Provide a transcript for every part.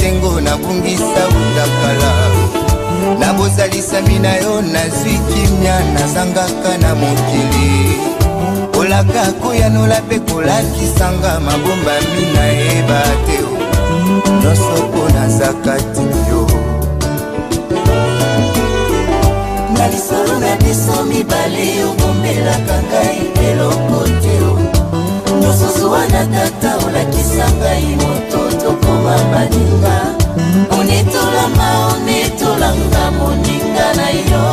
esengo na bungisa undakala na bozalisa mina yo nazwi kimia nazangaka na mokili olaka koyanola mpe kolakisanga mabomba mina yeba te nyonso mpo nazaka yo na lisolo na biso mibale obombelaka ngai eloko te nyonso zuwa na tata olakisa ngai moto tokoma baninga onetolanga moninga na yo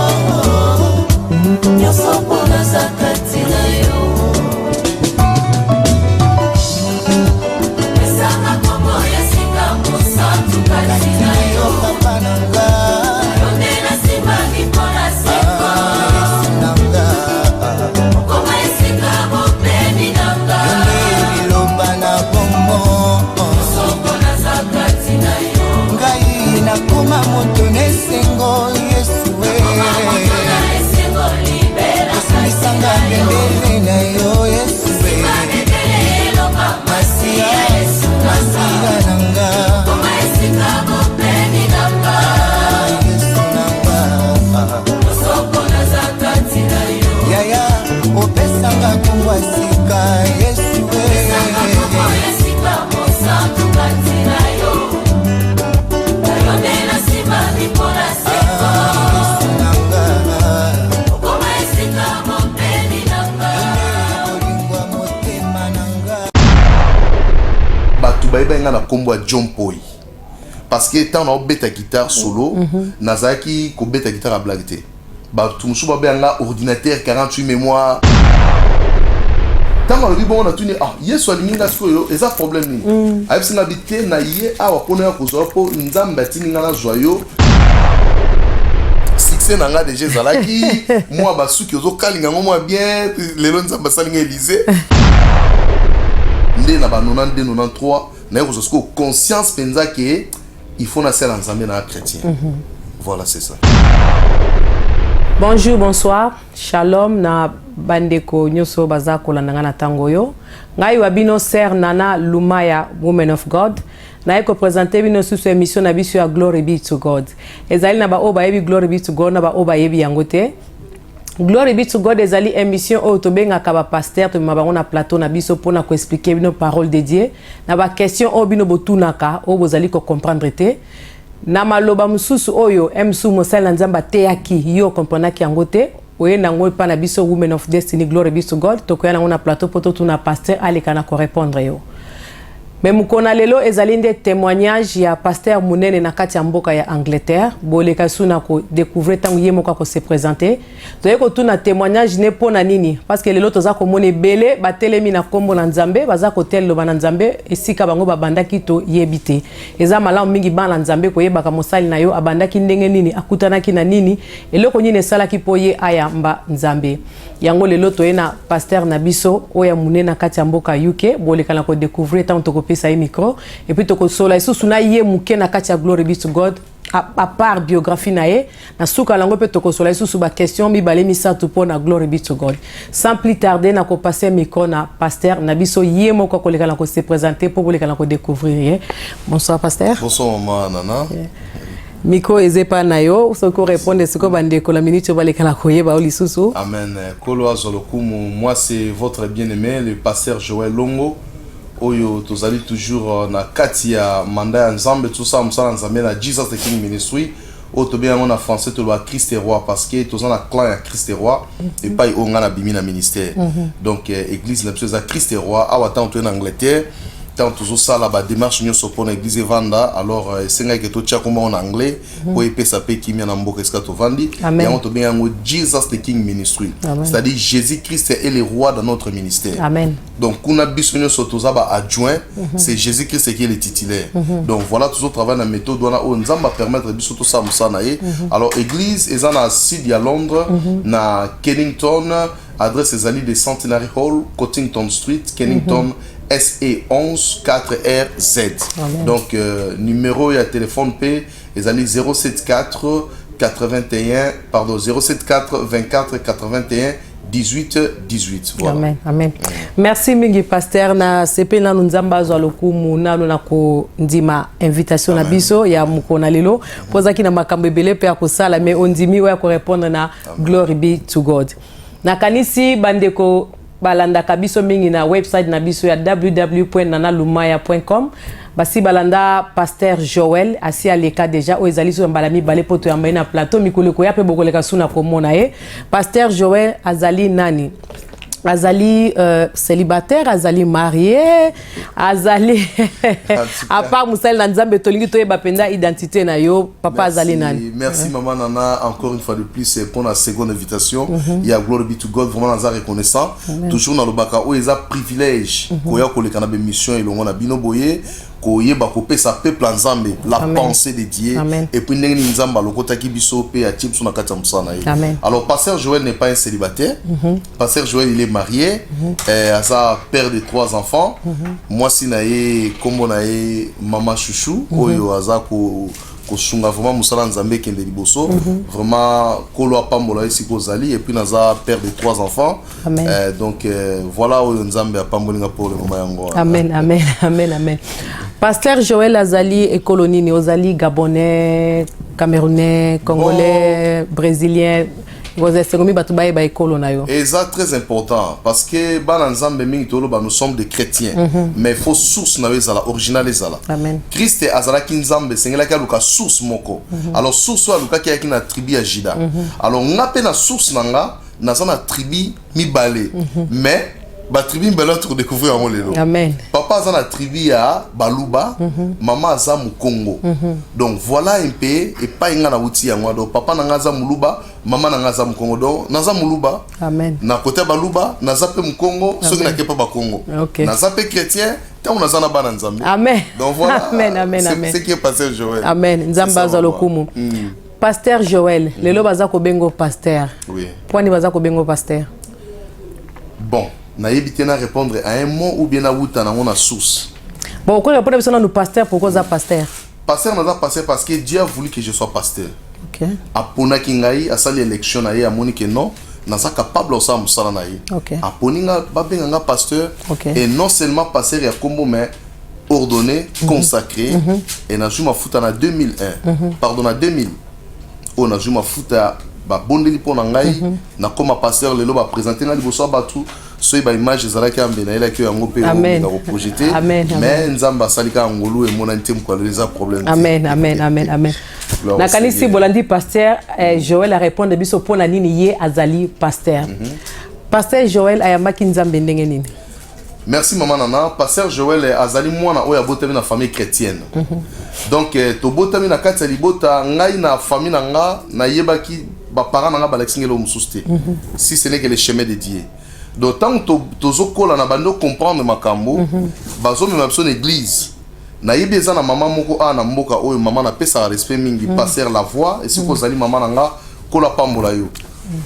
nyonso mpo nazaka te na yo esanga kombo ya sika mosantu kati na yo papa nanga yondela simbangi mpona seko okoma esika mopemi nanga yonde biloba na bombo nyonso mpo nazaka te na yo ngai nakoma moto nesengo yesuwe esilisanga bendele na yo yesuwe masiya nanga yesu nanga yaya opesanga kongwa sika yesuwe baïbenga na kombo John Poi parce que tant on beta guitare solo nazaki ko beta guitare à blague té ba tout musu ba benga ordinateur 48 mémoire tant on dit bon on a tuni ah yeso alinga sikoyo eza problème ni ayeb singa bité na ye awa pona ko zo po nzamba tininga na joyo succès nanga déjà zalaki moi ba suki ozo kalinga moi bien lelo nzamba salinga Élysée ndé na ba 92 93 na ko conscience penza que il faut na sel ensemble na chrétien. Voilà, c'est ça. Bonjour, bonsoir. Shalom na bandeko nyoso bazako landanga na tangoyo. Ngai wabino ser Nana Lumaya, Woman of God. Na eko présenter bino sous émission na biso ya Glory be to God. Ezali na ba oba yebi Glory be to God na ba oba yebi yangote. Glory be to God ezali émission o tobenga kaba pasteur to mabango na plateau na biso pona ko expliquer bino parole de Dieu na ba question o bino botunaka o bozali ko comprendre te na maloba mususu oyo emsu mosala nzamba te yaki yo comprendre ki yangote oye nango pa na biso Women of Destiny Glory be to God to koya nango na plateau poto tuna pasteur alekana ko répondre yo. Mais mukona lelo ezali nde témoignage ya pasteur munene na kati ya mboka ya Angleterre boleka suna ko découvrir tangu yemo ko se présenter toye ko tuna témoignage ne pona nini parce que lelo toza ko mone belé ba telemi na kombo na Nzambe baza ko telo ba na Nzambe esika bango ba bandaki to yebite eza malamu mingi ba na Nzambe ko yebaka mosali na yo abandaki ndenge nini akutanaki na nini eloko nini salaki po ye aya mba Nzambe yango lelo toye na pasteur na biso oya munene na kati ya mboka UK boleka na ko découvrir tangu to sa micro et puis toko sola isusu na ye muke na kati ya Glory be to God à part biographie na ye na suka lango pe toko sola isusu ba question mi balé misatu po na Glory be to God sans plus tarder na ko passer micro na pasteur na biso ye moko ko leka na ko se présenter pour leka na ko découvrir. Bonsoir pasteur. Bonsoir maman Nana. Miko ezepa na yo soko répondre siko bandeko la minute ba leka na ko yeba olisusu. Amen. Kolo azolokumu, moi c'est votre bien-aimé le pasteur Joël Longo. Oyo tozali toujours na kati ya manda ya Nzambe tout ça musala Nzambe na Jesus the King Ministry o to bien en français to ba Christ est roi parce que tozana na clan ya Christ est roi et pas o ngana bimi na ministère donc église na pseza Christ est roi awa tant en Angleterre tant toujours ça là ba démarche nyo sopona église vanda alors senga ke to tia comme en anglais pour epesa pe kimi na mboka eska to vandi et on to bien en Jesus the King Ministry c'est-à-dire Jésus-Christ est le roi dans notre ministère. Amen. Donc kuna biso nyo sotoza ba adjoint c'est Jésus-Christ qui est le titulaire. Donc voilà toujours travail na méthode wana o nzamba permettre biso to ça musana ye. Alors église ezana site à Londres na Kennington adresse ezali de Centenary Hall Cottington Street Kennington SE11 4RZ. Donc numéro et téléphone P ezali 074 81 pardon 074 24 81 18 voilà. Amen, amen. Merci mingi pasteur na sepe na nzamba zo lokumu na na ko ndima invitation na biso ya mukona lelo poza ki na makambo ebele pe ya kosala mais on ndimi wa ko répondre na glory be to God. Na kanisi bandeko balanda kabiso mingi na website na biso ya www.nanalumaya.com. Basi balanda pasteur Joël asi aleka déjà o ezali so mbalami balé poto ya na plateau mikoleko ya pe bokoleka suna komona ye. Pasteur Joël azali nani? Azali célibataire, azali marié, azali à part Moussel Nanzambe tolingi to yeba penda identité na yo papa azali nani. Merci maman Nana encore une fois de plus pour la seconde invitation. Il y a glory be to God vraiment naza reconnaissant. Toujours dans le baka o eza privilège koya koleka na mission elongo na bino boye koyeba kopesa peuple nzambe la pensée de Dieu et puis ndenge nzamba lokota ki biso pe ya chips na kati ya musana ye. Alors pasteur Joël n'est pas un célibataire. Pasteur Joël il est marié, asa père de 3 enfants. Moi si na ye kombo na ye mama chouchou oyo asa ko kosunga vraiment musala nzambe kende liboso vraiment kolo apambola esi kozali et puis naza père de 3 enfants. Donc voilà oyo nzambe apambolinga pour le moment yango. Amen, amen, amen, amen. Pasteur Joël Azali et colonie Ozali gabonais, camerounais, congolais, brésilien. Et ça très important parce que nous sommes des chrétiens mais il faut source na ezala original ezala. Christ azala kinzambe sengela ka luka source moko. Alors source wa luka ki na tribu ya Juda. Alors ngape na source nanga na zona tribu mibale mais ba tribu mbela to découvrir en lelo. Amen. Papa a la tribu ya Baluba, maman a za Mukongo. Donc voilà un peu et pas inga na wuti ya ngwa. Donc papa na za Muluba, maman na za Mukongo. Donc na za Muluba. Amen. Na côté Baluba, na za pe Mukongo, ceux qui na kepa ba Congo. Okay. Na za pe chrétien, tant on a za na bana nzambe. Amen. Donc voilà. Amen, amen, amen. C'est qui est passé Joël. Amen. Nzamba za lokumu. Pasteur Joël, lelo baza ko bengo pasteur. Oui. Pourquoi ni baza ko bengo pasteur? Bon. Na yebitena répondre à un mot ou bien à wuta na ngona source. Bon, pourquoi répondre besoin nous pasteur pourquoi ça pasteur? Pasteur n'a pas pasteur parce que Dieu a voulu que je sois pasteur. OK. Apona kingai asali élection na ye amoni que non, na sa capable osa musala na ye. OK. Aponinga babenga nga pasteur et non seulement pasteur ya kombo mais ordonné, consacré et na juma futa na 2001. Pardon na 2000. On a juma futa ba bondeli pona ngai na koma pasteur lelo ba présenter na liboso batu. Soy ba image ezalaki ambena ela ki yango pe na projeter mais nzamba salika ngolu e mona ntem ko les problèmes. Amen, amen, amen, amen. Na kanisi bolandi pasteur Joël a répondre biso pona nini ye azali pasteur. Pasteur Joël ayambaki nzambe ndenge nini? Merci maman Nana. Pasteur Joël azali mwana oya botami na famille chrétienne. Donc to botami na kati libota ngai na famille nanga na yebaki ba parents nanga ba lexingelo mususte. Si ce n'est que le chemin de Dieu. D'autant que tozokola na bando comprendre makambo bazo mema biso na église na yebeza na mama moko na mboka oyo mama na pesa respect mingi passer la voix et si ko zali mama nanga kola pambola yo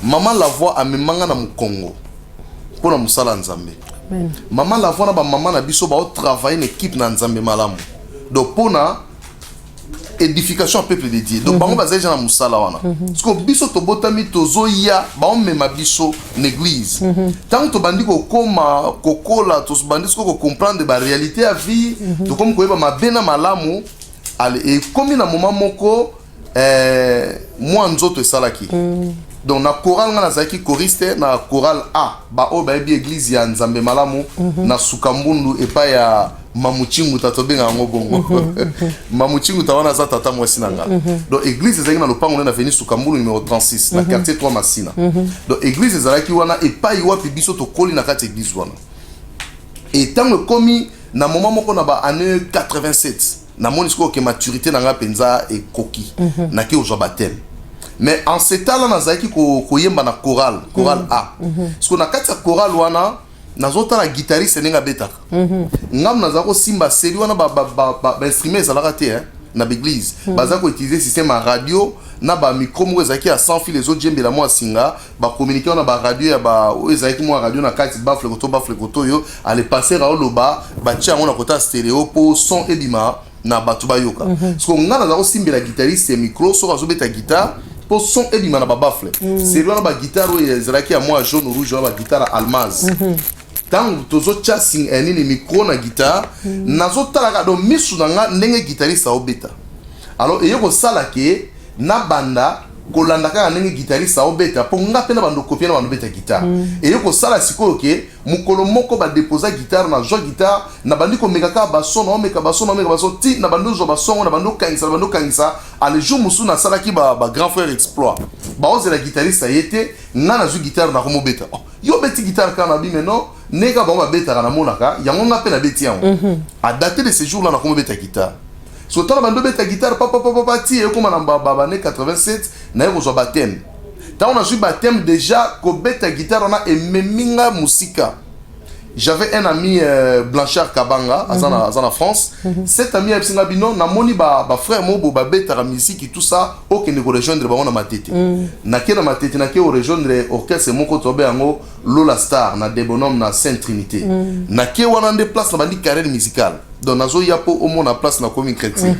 mama la voix amemanga na Mukongo pona musala nzambe mama la voix na ba mama na biso ba travailler une équipe na nzambe malamu donc pona édification au peuple de Dieu. Donc bango bazali na musala wana. Parce que biso to botami tozo ya ba on mema biso l'église. Tant to bandi ko koma kokola to bandi ko comprendre ba réalité à vie, to comme ko yeba mabena malamu ale et comme na moment moko moi nzoto esalaki. Donc na chorale nga nazaki choriste na chorale A ba o ba bi église ya Nzambe malamu na Sukambundu epa ya Mamuchingu tatobenga ngo bongo. Mamuchingu tawana za tata mwasi nanga. Donc église ezaki na lopango na veni Sukambundu numéro 36 na quartier 3 Masina. Donc église ezalaki wana epa iwa biso to koli na kati église wana. Et tant komi na moment moko na ba année 87 na monisko ke maturité nanga penza e koki na ki ozo baptême. Mais en ce temps-là, nous avons yemba na chorale A. Parce que na kati ya chorale wana, nazota la guitariste nenga betaka. Ngam nazako simba seri wana ba instrument ezalaka te na l'église. Bazako utiliser système à radio na ba micro mo ezaki à sans fil les autres djembe la mo singa, ba communiquer na ba radio ya ba ezaki mo radio na kati bafle koto yo, aller passer à oloba, ba tia on a kota stéréo pour son ebima na batu bayoka. Parce que ngana nazako simba la guitariste et micro so azobeta guitare pour son et bimana ba baffle c'est là ba guitare ou zalaki à moi jaune rouge ba guitare almaz tant tozo chasing ni micro na guitare nazo talaka do misu nga ndenge guitariste obeta alors et yoko sala ke na banda kolanda ka ndenge guitariste obeta po nga pena bando copier na bando beta guitare et yoko sala sikoyo ke mukolo moko ba déposer guitare na jo guitare na bandi ko meka ka bason na meka bason ti na bando zo bason na bando kangisa ale jour musu na sala ki ba grand frère exploit ba oze la guitariste yete nga na zo guitare na komo beta yo beti guitare kana bi maintenant nega ba beta na monaka yango nga pena beti yango à dater de ce jour là na komo beta guitare so tala bando beta guitare papa ti e comme na baba ne 87 na yo zo baptême tant on a joué baptême déjà ko beta guitare on a ememinga musika. J'avais un ami Blanchard Kabanga en France. Cet ami Absinga Bino na moni ba frère mo ba beta musique et tout ça aucun ne rejoindre ba on ma tête. Na ke na ma tête na ke rejoindre orchestre moko tobe yango Lola Star na Debonom na Sainte Trinité. Na ke wana de place na bandi carrière musicale. Donc nazo yapo au mon na place na commune chrétien.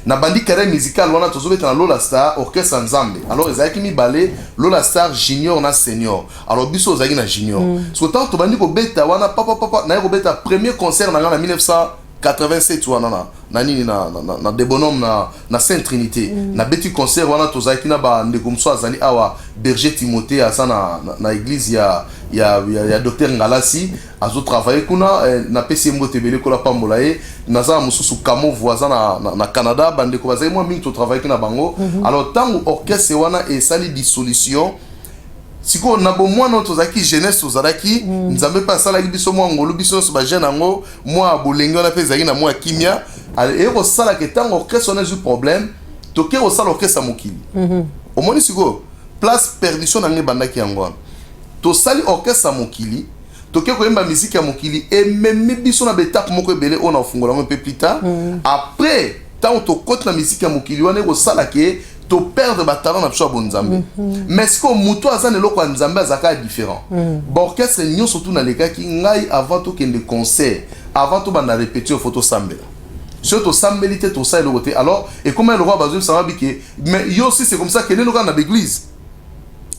Na bandi carrière musicale wana tozobeta na Lola Star orchestre Nzambe. Alors ezaki mi balé Lola Star junior na senior. Alors biso ozaki na junior. So tant to bandi ko beta wana papa na ko beta premier concert na 1987 wana na nini na Debonom na Sainte Trinité. Na beti concert wana tozaki na ba ndeko mso azali awa Berger Timothée asa na église ya docteur Ngalasi azo travailler kuna na PCM Tebele ko la pambolaye naza mususu kamo voisin na Canada bande ko bazai moi mingi to travailler na bango alors tango orchestre wana et sali dissolution siko na bo mwana tozaki jeunesse tozalaki nzambe pa sala biso mwa ngolo biso so ba jeune ngo mwa bolengo na pezaki na mwa kimia et ko sala ke tango orchestre na ju problème to ke ko sala orchestre mokili au moni siko place perdition na ngebandaki yango to sali orchestre mokili to ke ko yemba musique ya mokili et même biso na betape moko ebele on a fungola un peu plus tard après tant to côté na musique ya mokili wana ko sala ke to perdre ba talent na biso bonzambe mais ce que muto azane loko nzambe azaka différent bon orchestre nyo surtout na lekaki ngai avant to kende concert avant to bana répéter photo sambela surtout sambelité to ça le côté alors et comment le roi bazou ça va biquer mais yo aussi c'est comme ça que les locaux na l'église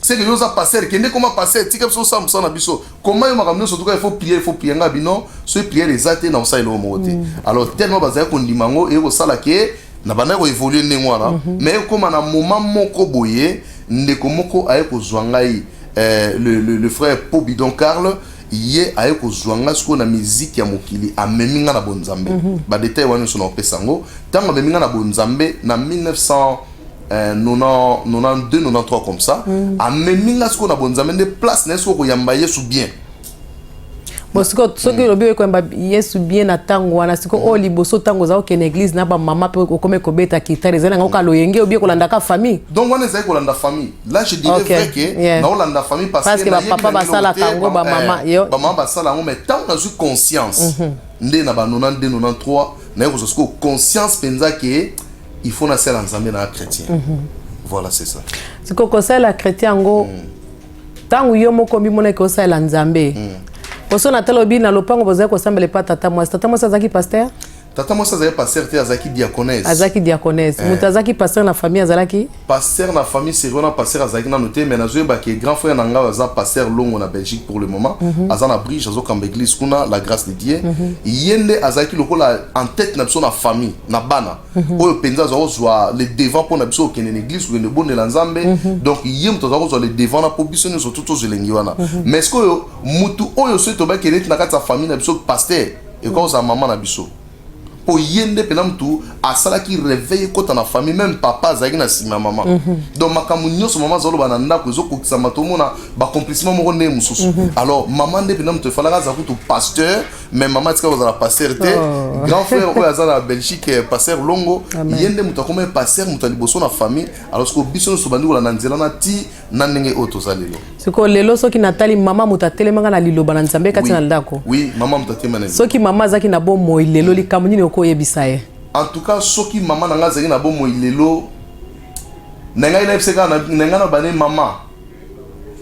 c'est que nous a passé que comment passer tika biso ça na biso comment yo makamno surtout il faut prier nga bino so prier les athées na ça le côté alors tellement bazaya ko ndimango et ko sala ke na bana ko évoluer ndengwana mais comme na moment moko boye ndeko moko aye ko zwangai le frère Pobidon Karl yé aye ko zwangai sko na musique ya mokili ameminga na bonzambe ba détail wana so na pesango tango ameminga na bonzambe na 1992 93 comme ça ameminga sko na bonzambe de place na sko ko yamba yesu bien. Bon siko soki lobi ko mba yesu bien na tango wana siko o liboso tango za okene église na ba mama pe ko kome ko beta kitare zela ngoka loyenge obi ko landa ka famille donc wana za ko landa famille là je dirais vrai que na olanda famille parce que ba papa ba sala tango ba mama yo ba mama ba sala ngo mais tant na ju conscience ndé na ba 92 93 na ko siko conscience penza que il faut na sala nzambe na chrétien voilà c'est ça siko ko sala chrétien ngo tango yo moko mimona ko sala nzambe Oso na talobi na lopango boza ko sambele pa tata mwasa zaki pasteur tata mwasa zaki pasteur te azaki diaconesse mutazaki pasteur na famille azalaki pasteur na famille c'est vraiment pasteur azaki na noté mais nazo ba ke grand frère nanga aza pasteur longo na Belgique pour le moment azana bridge azo kamba église kuna la grâce de Dieu yende azaki lokola en tête na biso na famille na bana oyo penza zo zwa le devant pour na biso kene église ou ne bonne la nzambe donc yem to zo le devant na po biso ne surtout to zelengi wana mais ce que mutu oyo so to ba kene na kata famille na biso pasteur et quand sa maman na biso po yende penam tu asala ki réveiller kota na famille même papa zaki na sima maman donc makamu nyoso maman zolo bana ndako zo kokisa matomo na ba accomplissement moko ne mususu alors maman de penam tu fala za kutu pasteur mais maman tika za pasteur te grand frère o azala Belgique pasteur longo yende muta comme pasteur muta liboso na famille alors ce que biso so bandi wala na nzela na ti na ndenge oto zalelo siko lelo soki natali mama muta telemanga na liloba na nzambe kati na ndako oui maman muta telemanga soki mama zaki na bo moi lelo likamuni ko yebisa ye en tout cas soki maman nanga zaki na bo moi lelo nanga ina pseka na nanga na bane mama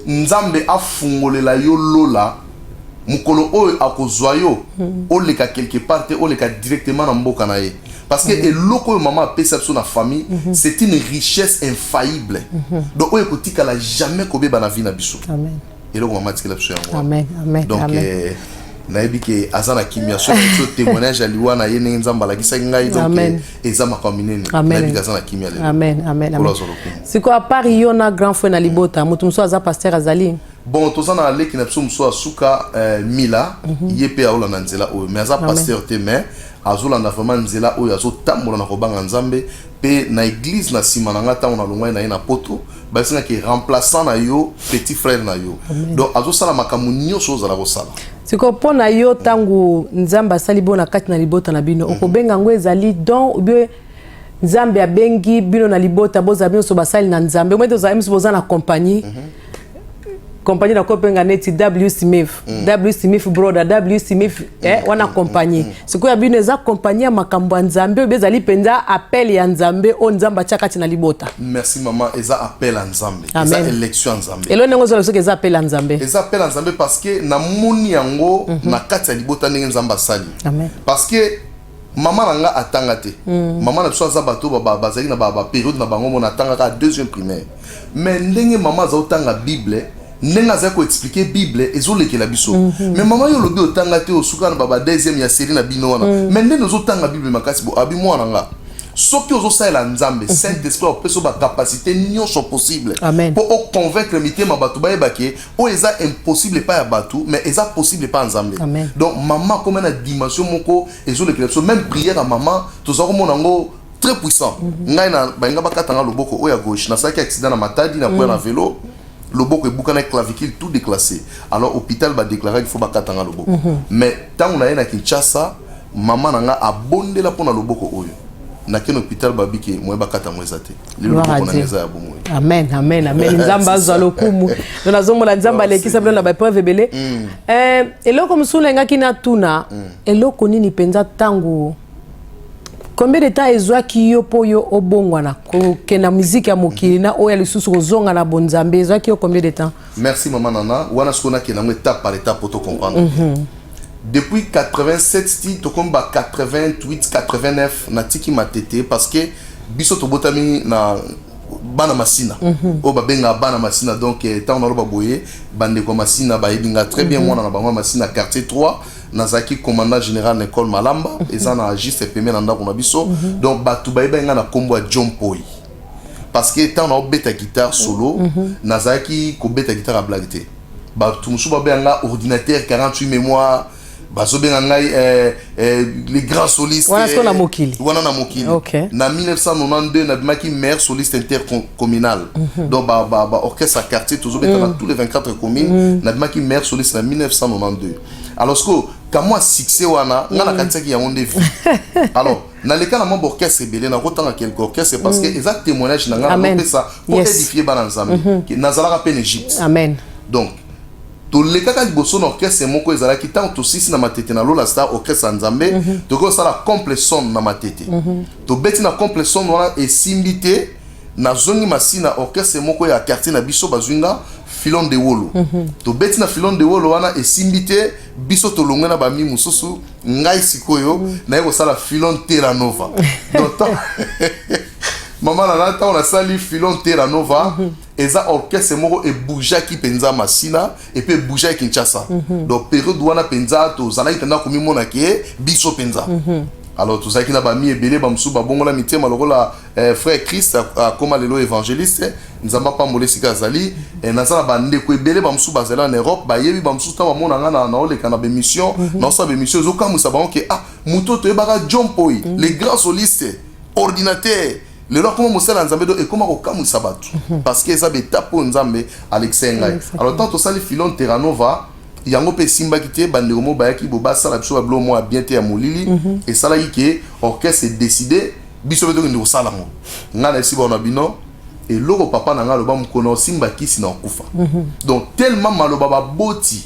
nzambe afungolela yo lola mukolo oyo akozwa yo oleka quelque part te oleka directement na mboka na ye parce que eloko yo maman perception na famille c'est une richesse infaillible donc oyo kotika la jamais kobeba na vie na biso amen eloko maman tikela biso yango amen amen donc nayebi ke aza na kimia so témoignage aliwa na ye ndenge nzambe alakisaki ngai donc eza makambo minene nayebi ke aza na kimia lelo amen amen amen siko a part yo na grand frère na libota moto mosusu aza pasteur azali bon toza na leki na biso mosusu asuka mila ye mpe aolanda nzela oyo mais aza pasteur te mais azolanda vraiment nzela oyo azotambola na kobanga nzambe mpe na église na nsima na nga ntango nalongwai na ye na poto basengaki remplaçant na yo petit frère na yo donc azosala makambo nyonso ozala kosala siko mpo na yo ntango nzambe asali bo na kati na libota na bino okobenga yango ezali don ubie nzambe abengi bino na libota bozala bino so basali na nzambe omwete ozala miso boza na compagnie compagnie na kopenga neti W Smith brother W Smith wana compagnie siko ya bino eza compagnie ya makambo ya nzambe bezali penza appel ya nzambe o nzamba chakati na libota merci maman eza appel ya nzambe eza élection ya nzambe elo nengo zo eza appel ya nzambe eza appel ya nzambe parce que na moni yango na kati ya libota ndenge nzamba sali parce que maman nanga atanga te maman na biso aza bato bazali na ba période na bango mona atangaka 2e primaire mais ndenge maman aza otanga bible ndenge aza ko expliquer bible ezolekela biso mais maman yo lobi otanga te osuka na baba 2e ya série na bino wana mais ndenge ozotanga bible makasi bo abi mwana nga soki ozosalela nzambe saint esprit opeso ba capacité nyonso possible pour convaincre mitema bato bayebake o eza impossible pa ya bato mais eza possible pa nzambe donc maman comme na dimension moko ezolekela biso même prière à maman toza komona ngo très puissant ngai na bainga bakatanga loboko o ya gauche na saki accident na matadi na kwa na vélo loboko ebukana clavicule tout déclassé alors hôpital ba déclarer qu'il faut bakatanga loboko mais tant on a na Kinshasa maman nanga abondela pona loboko oyo na ken hôpital babike moye bakata mwezate loboko na ngeza ya bomo amen amen amen nzamba azwa lokumu na zomona nzamba lekisa bino na ba preuve belé eloko msule ngaki na tuna eloko nini penza tangu combien de temps ezwaki yo po yo obongwana ko kena musique ya mokili na oya lisusu kozonga na bonzambe ezwaki yo combien de temps merci maman nana wana skona kena ngo étape par étape pour te comprendre depuis 87 sti to komba 88 89 na tiki matete parce que biso to botami na bana masina o babenga bana masina donc tant on a boye bande ko masina ba yebinga très bien mwana na bango masina quartier 3 nazaki commandant général na école Malamba ezana juste pemé na ndako na biso donc batu ba yebinga na kombo ya John Poi parce que tant on a beta guitare solo nazaki ko beta guitare à blague té batu musu ba benga ordinateur 48 mémoire bazobenga ngai les grands solistes wana na mokili na 1992 na bimaki maire soliste intercommunal donc ba orchestre quartier tozobeta na tous les 24 communes na bimaki maire soliste na 1992 alors ce que kama succès wana ngana katsaki ya onde vie alors na le cas na mon orchestre belé na kotanga quelque orchestre parce que exact témoignage na ngana pesa pour édifier bana nzambe nazala ka peine Égypte amen donc to le kaka liboso na orchestre moko ezalaki tant to sisi na matete na Lola Star orchestre nzambe to ko sala complet son na matete to beti na complet son wana esimbité na zongi masina orchestre moko ya quartier na biso bazwinga filon de wolo to beti na filon de wolo wana esimbité biso to longena ba mi mususu ngai sikoyo na yeko sala filon Terra Nova donc maman na ta on a sali filon Terra Nova eza orchestre moko e boujaki penza masina et puis boujaki Kinshasa donc période wana penza to zala itanda komi mona ke biso penza alors tout ça qui na ba mi ebele ba msuba bongola mitema lokola frère Christ a comme lelo évangéliste nzamba pa mbole sika zali na sala ba ndeko ebele ba msuba zala en Europe ba yebi ba msuta ba mona ngana na oleka na be mission na sa be mission zo kamusa ba ke muto to ebaka John Poi les grands solistes ordinateur le roi comment mosala nzambe do et comment okamusa batu parce que ça beta po nzambe Alexei ngai alors tant to sali filon Terra Nova yango pe simba kité bandeko mo bayaki boba sala biso ba blo mo bien te ya molili et sala yike orchestre est décidé biso beto ndi osala ngo ngana si bona bino et loko papa na ngalo ba mkono simba kisi na okufa donc tellement maloba ba boti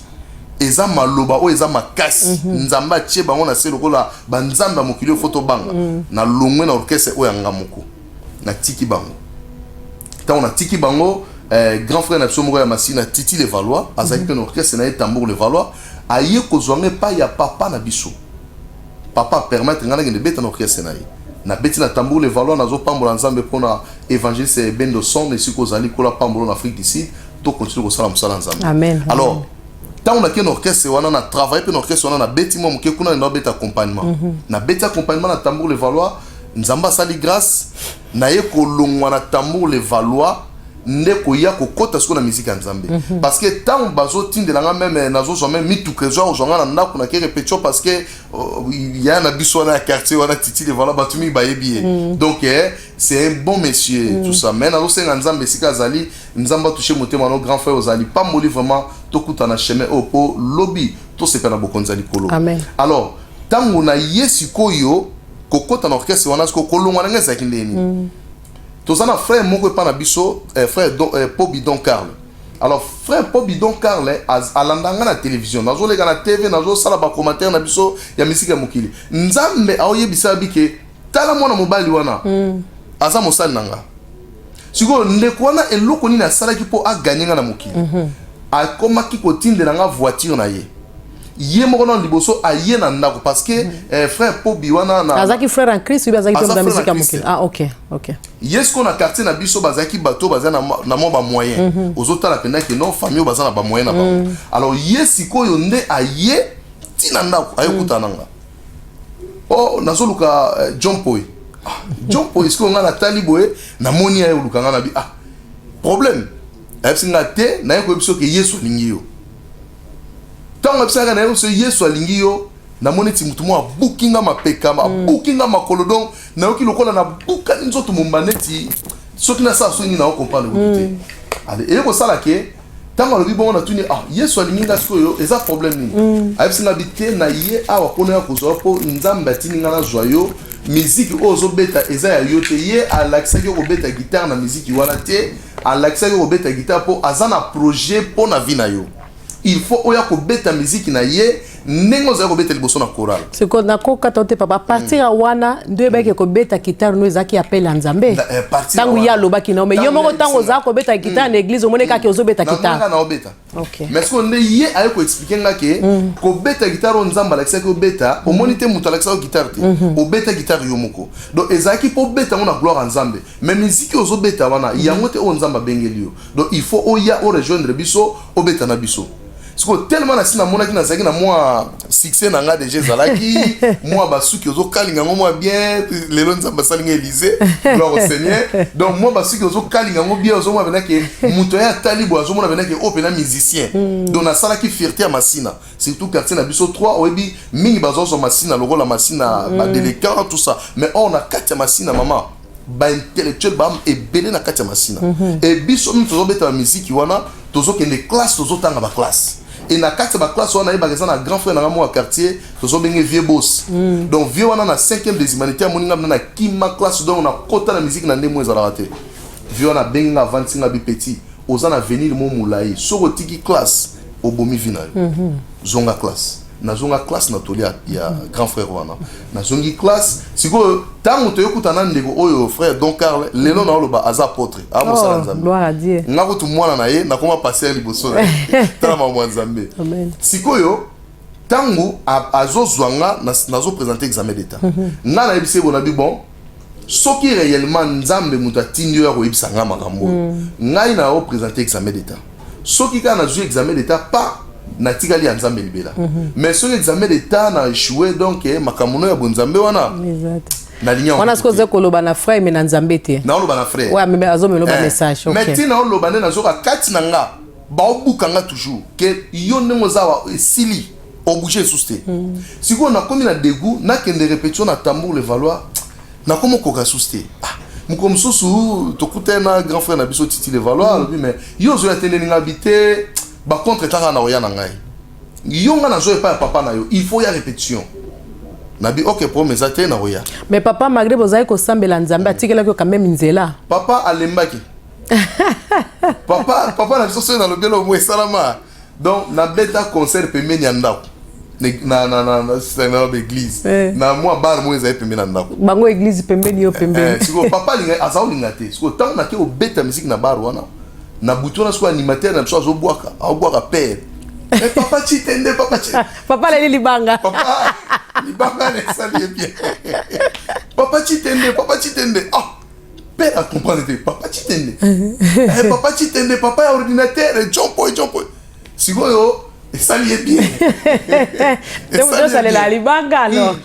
eza maloba o eza makasi nzamba tie bango na se lokola banzamba mokili photo banga na longwe na orchestre o yanga moko na tiki bango tant on a tiki bango grand frère na biso moko ya masina Titi le Valois azaki pe na orchestre na tambour le Valois aye kozwange pa ya papa na biso papa permettre ngana ngene beta na orchestre na ye na beti na tambour le valoir nazo pambola nzambe pona évangéliste bendo son et siko zali kola pambolo en Afrique du Sud to continue ko sala musala nzambe. Amen. Alors tant on a qu'un orchestre on a travaillé pour orchestre on a beti mo ke kuna na beti accompagnement na beti accompagnement na tambour le valoir nzamba sali grâce na ye ko longwa na tambour le valoir ndeko ya kokota siko na musique ya nzambe parce que tant bazo tindelanga même nazo zo même mitu trésor ozonga na ndako na ke répétition parce que ya na biso na quartier wana titi le voilà batumi bayebi donc c'est un bon monsieur tout ça mais nazo senga nzambe sika zali nzamba toucher motema no grand frère ozali pas moli vraiment tokuta na chemin opo lobby to se pena bokonza likolo. Amen. Alors tango na yesikoyo kokota na orchestre wana siko kolongwa na ngeza kindeni tous un frère moko pa na biso frère Paul Bidon Carl. Alors frère Paul Bidon Carl alandanga na télévision nazo lega na TV nazo sala ba commentaire na biso ya musique ya mokili nzambe aoyebisa bike tala mwana mobali wana aza mosali nanga siko ndeko wana eloko nini asalaki po aganyenga na mokili akomaki kotindela nga voiture na ye ye moko na liboso aye na ndako parce que frère Pobi wana na azaki frère en Christ ou bazaki pe dans musique ya mokili. Ah OK. Yes ko na quartier na biso bazaki bato bazana na mo ba moyen ozotala penda ke non famille bazana ba moyen na ba. Alors yes ko yo nde aye tina ndako aye kutananga oh nazoluka John Poy isko nga na taliboe na moni aye lukanga na bi problème ebsinga te na yeko biso ke Yesu lingi yo tango ebisaka na Yesu alingi yo na moneti mutu mo bookinga mapeka bookinga makolo donc na yoki lokola na buka nzoto mombaneti soki na sa so ni na comprendre ko te ale e ko sala ke tango lobi bongo na tuni Yesu alingi nga sikoyo eza problème ni ayebsinga bite na ye awa pona ko zo po nzambe atininga na joyeux musique ozo beta eza ya yote ye alaxaki ko beta guitare na musique wana te alaxaki ko beta guitare po azana projet po na vie na yo. Il faut oya ko beta musique na ye nengo za ko beta liboso na chorale. C'est qu'on a ko katote papa partir wana ndio beke ko beta guitare no ezaki appel ya nzambe. Tangu ya lobaki na mais yo moko tango za ko beta guitare na église omone ka ke ozo beta guitare. Na beta. OK. Mais ce qu'on est ye ayo ko expliquer nga ke ko beta guitare on nzamba la ko beta o monite mutu la ko guitare te. O beta guitare yo moko. Donc ezaki po beta on a gloire en nzambe. Mais musique ozo beta wana yango te on nzamba bengeli yo. Donc il faut oya o rejoindre biso o beta na biso. Siko tellement na sina mona ki na zaki na moi succès na nga déjà zalaki moi basuki ozo kalinga ngo moi bien lelo nzamba salinga Élysée gloire au Seigneur donc moi basuki ozo kalinga ngo bien ozo moi benake muto ya talibo ozo mona benake opena musicien donc na sala ki fierté à masina surtout quartier na biso 3 oyebi mingi bazo masina lokola masina ba délécat tout ça mais on a quatre masina maman ba intellectuel ba ebele na quatre masina et biso nous tozo beta musique wana tozo ke les classes tozo tanga ba classe. Et na kati ba classe wana yeba na grand frère na mo quartier tozo benge vieux boss donc vieux wana na 5e des humanités moninga na kima classe donc na kota na musique na ndemo ezala raté vieux wana benga 25 bi petit ozana venir mo moulayi soko tiki classe obomi vina zonga classe na zonga classe na tolia ya grand frère wana na zongi classe siko tango to yokutana ndeko oyo frère Don Carl lelo na oloba aza apôtre amo sala nzambe gloire à Dieu ngako tu mwana na ye na koma passer liboso tala mwa nzambe amen siko yo tango azo zwanga nazo présenter examen d'état nga na yebise bona bi bon soki réellement nzambe mutu atindi yo ko yebisa nga makambo ngai na o présenter examen d'état soki ka na jouer examen d'état pas na tikali ya nzambe libela mais soki examen d'état na échoué donc makamuno ya bonzambe wana exact na linya on a ce que ze koloba na frère mais na nzambe te na oloba na frère ouais mais azo me loba message OK mais tina oloba na zoka kati na nga ba obukanga toujours que yo ndemo zawa sili obouger souste siko na komi na dégoût na kende répétition na tambour le valoir na komo koka souste mukom susu tokute na grand frère na biso titi le valoir mais yo zo atende nga habiter ba contre tanga na oya na ngai yo nga na zo pa papa na yo il faut ya répétition nabi OK pour mes até na oya mais papa malgré bozai ko sambela nzambe atikela ko quand même nzela papa alembaki papa na biso so na lobelo mo salama donc na beta concert pembeni ya ndako na l'église na moi bar mo ezai pembeni na ndako bango église pembeni yo pembeni siko papa linga azao linga te siko tant na ke o beta musique na bar wana na butona so animateur na biso azo boaka père mais papa chitende papa papa leli libanga papa libanga ne sali bien papa papa Chitende. Ah, père a compris, papa Chitende. Papa Chitende, papa a ordinateur, John Boy. Si vous et ça lui est bien. Et ça lui la libanga alors.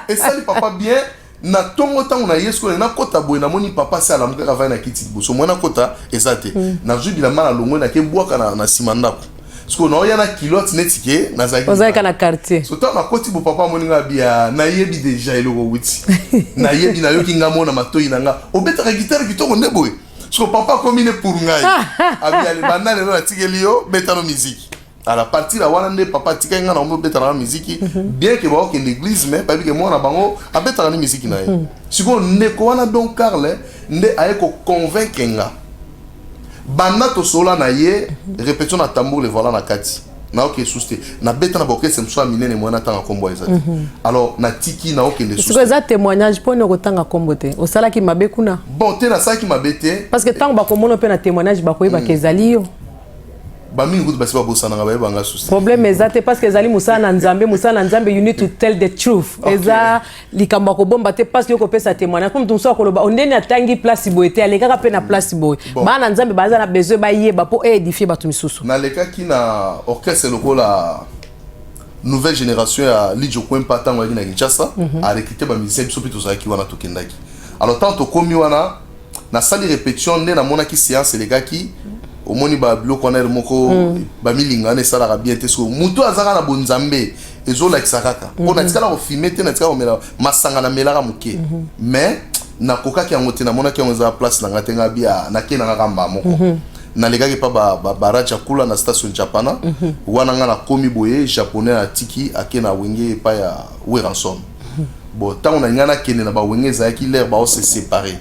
Et ça lui papa bien. Na tongo tango na yesko na kota boy na moni papa ça la muka va na kiti boso mona kota ezate. Na jubi la mala longo na ke boaka na simanda. Parce que on a na kilote netike na zaki. Ozaka na quartier. So ta na koti bo papa moni nga bia na yebi déjà eloko wuti. Na yebi na yoki nga mona matoi na nga. Obeta ka guitare kitoko ne boy. Parce que papa combine pour ngai. Abia le banane na tikelio beta no musique. À la partie la wanande papa tika nga na mo beta na musique bien que ba en église mais pas que moi na bango a beta na musique na ye. Siko ne ko wana donc Carle nde ayeko convaincre nga. Banda to sola na ye répétition na tambour le voilà na kati. Na ok souste na beta na boke sem so minene mo na tanga kombo ezati. Alors na tiki na ok de souste. Siko za témoignage pour ne kotanga kombo te. O sala ki mabe kuna. Bon te na ça qui m'abete parce que tant ba komono pe na témoignage ba ko ba kezali yo. Bami ngutu basi ba bosana nga ba banga souste. Problème ezate parce que ezali musana nzambe you need to tell the truth. Eza likamba ko bomba te parce que ko pesa témoignage comme tumso ko loba ondeni atangi place boete aleka pe na place boy. Bana nzambe baza na besoin ba yeba po édifier ba tumisusu. Na leka ki na orchestre lokola nouvelle génération ya Lidjo Kwempa tango na Kinshasa a recruter ba musicien biso pito zaki wana tokendaki. Alors tant to komi wana na salle répétition nde na mona ki séance les gars ki au moni ba bloko na moko ba milinga ne sala bien te so muto azaka na bonzambe ezo la kisakaka on a tikala ko filmer te na tikala ko mela masanga na melaka muke mais na koka ki ngote na mona ki on za place na ngatenga bia na ke na ngamba moko na legaki pa ba baraja kula na station japana wana nga na komi boye japonais na tiki akena wenge pa ya Weranson bon tant on a ngana kene na ba wenge za ki l'air ba o se séparer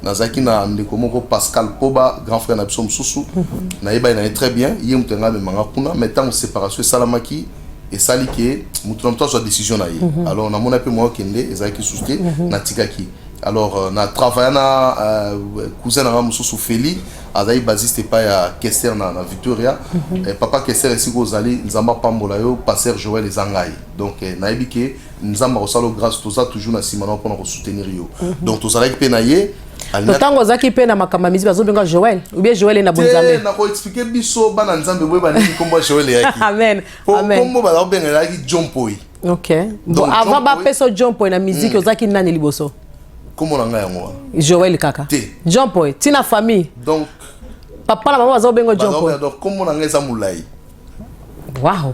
nazaki na ndeko moko Pascal Poba grand frère na biso mususu na yeba ina très bien ye mutenga me manga kuna mais tant séparation salamaki et sali ke mutu na mto so décision na ye alors na mona pe mo kende ezaki souste na tikaki alors na travailler na cousin na mususu Feli azai basiste pa ya Kester na Victoria papa Kester esiko zali nzamba pambola yo pasteur Joël Ezangai donc na yebike nzamba osalo grâce tout ça toujours na simana pour soutenir yo donc to zala pe na ye Tango zaki pe na makamba mizi bazo benga Joël ou bien Joël na bonzambe na ko expliquer biso bana nzambe boye bana ni kombo Joël yaki amen amen kombo ba benga yaki John Boy OK donc avant ba peso John Boy na musique ozaki nani liboso kombo na nga yango Joël kaka John Boy tina famille donc papa na maman bazo benga John Boy donc kombo na nga eza mulai wow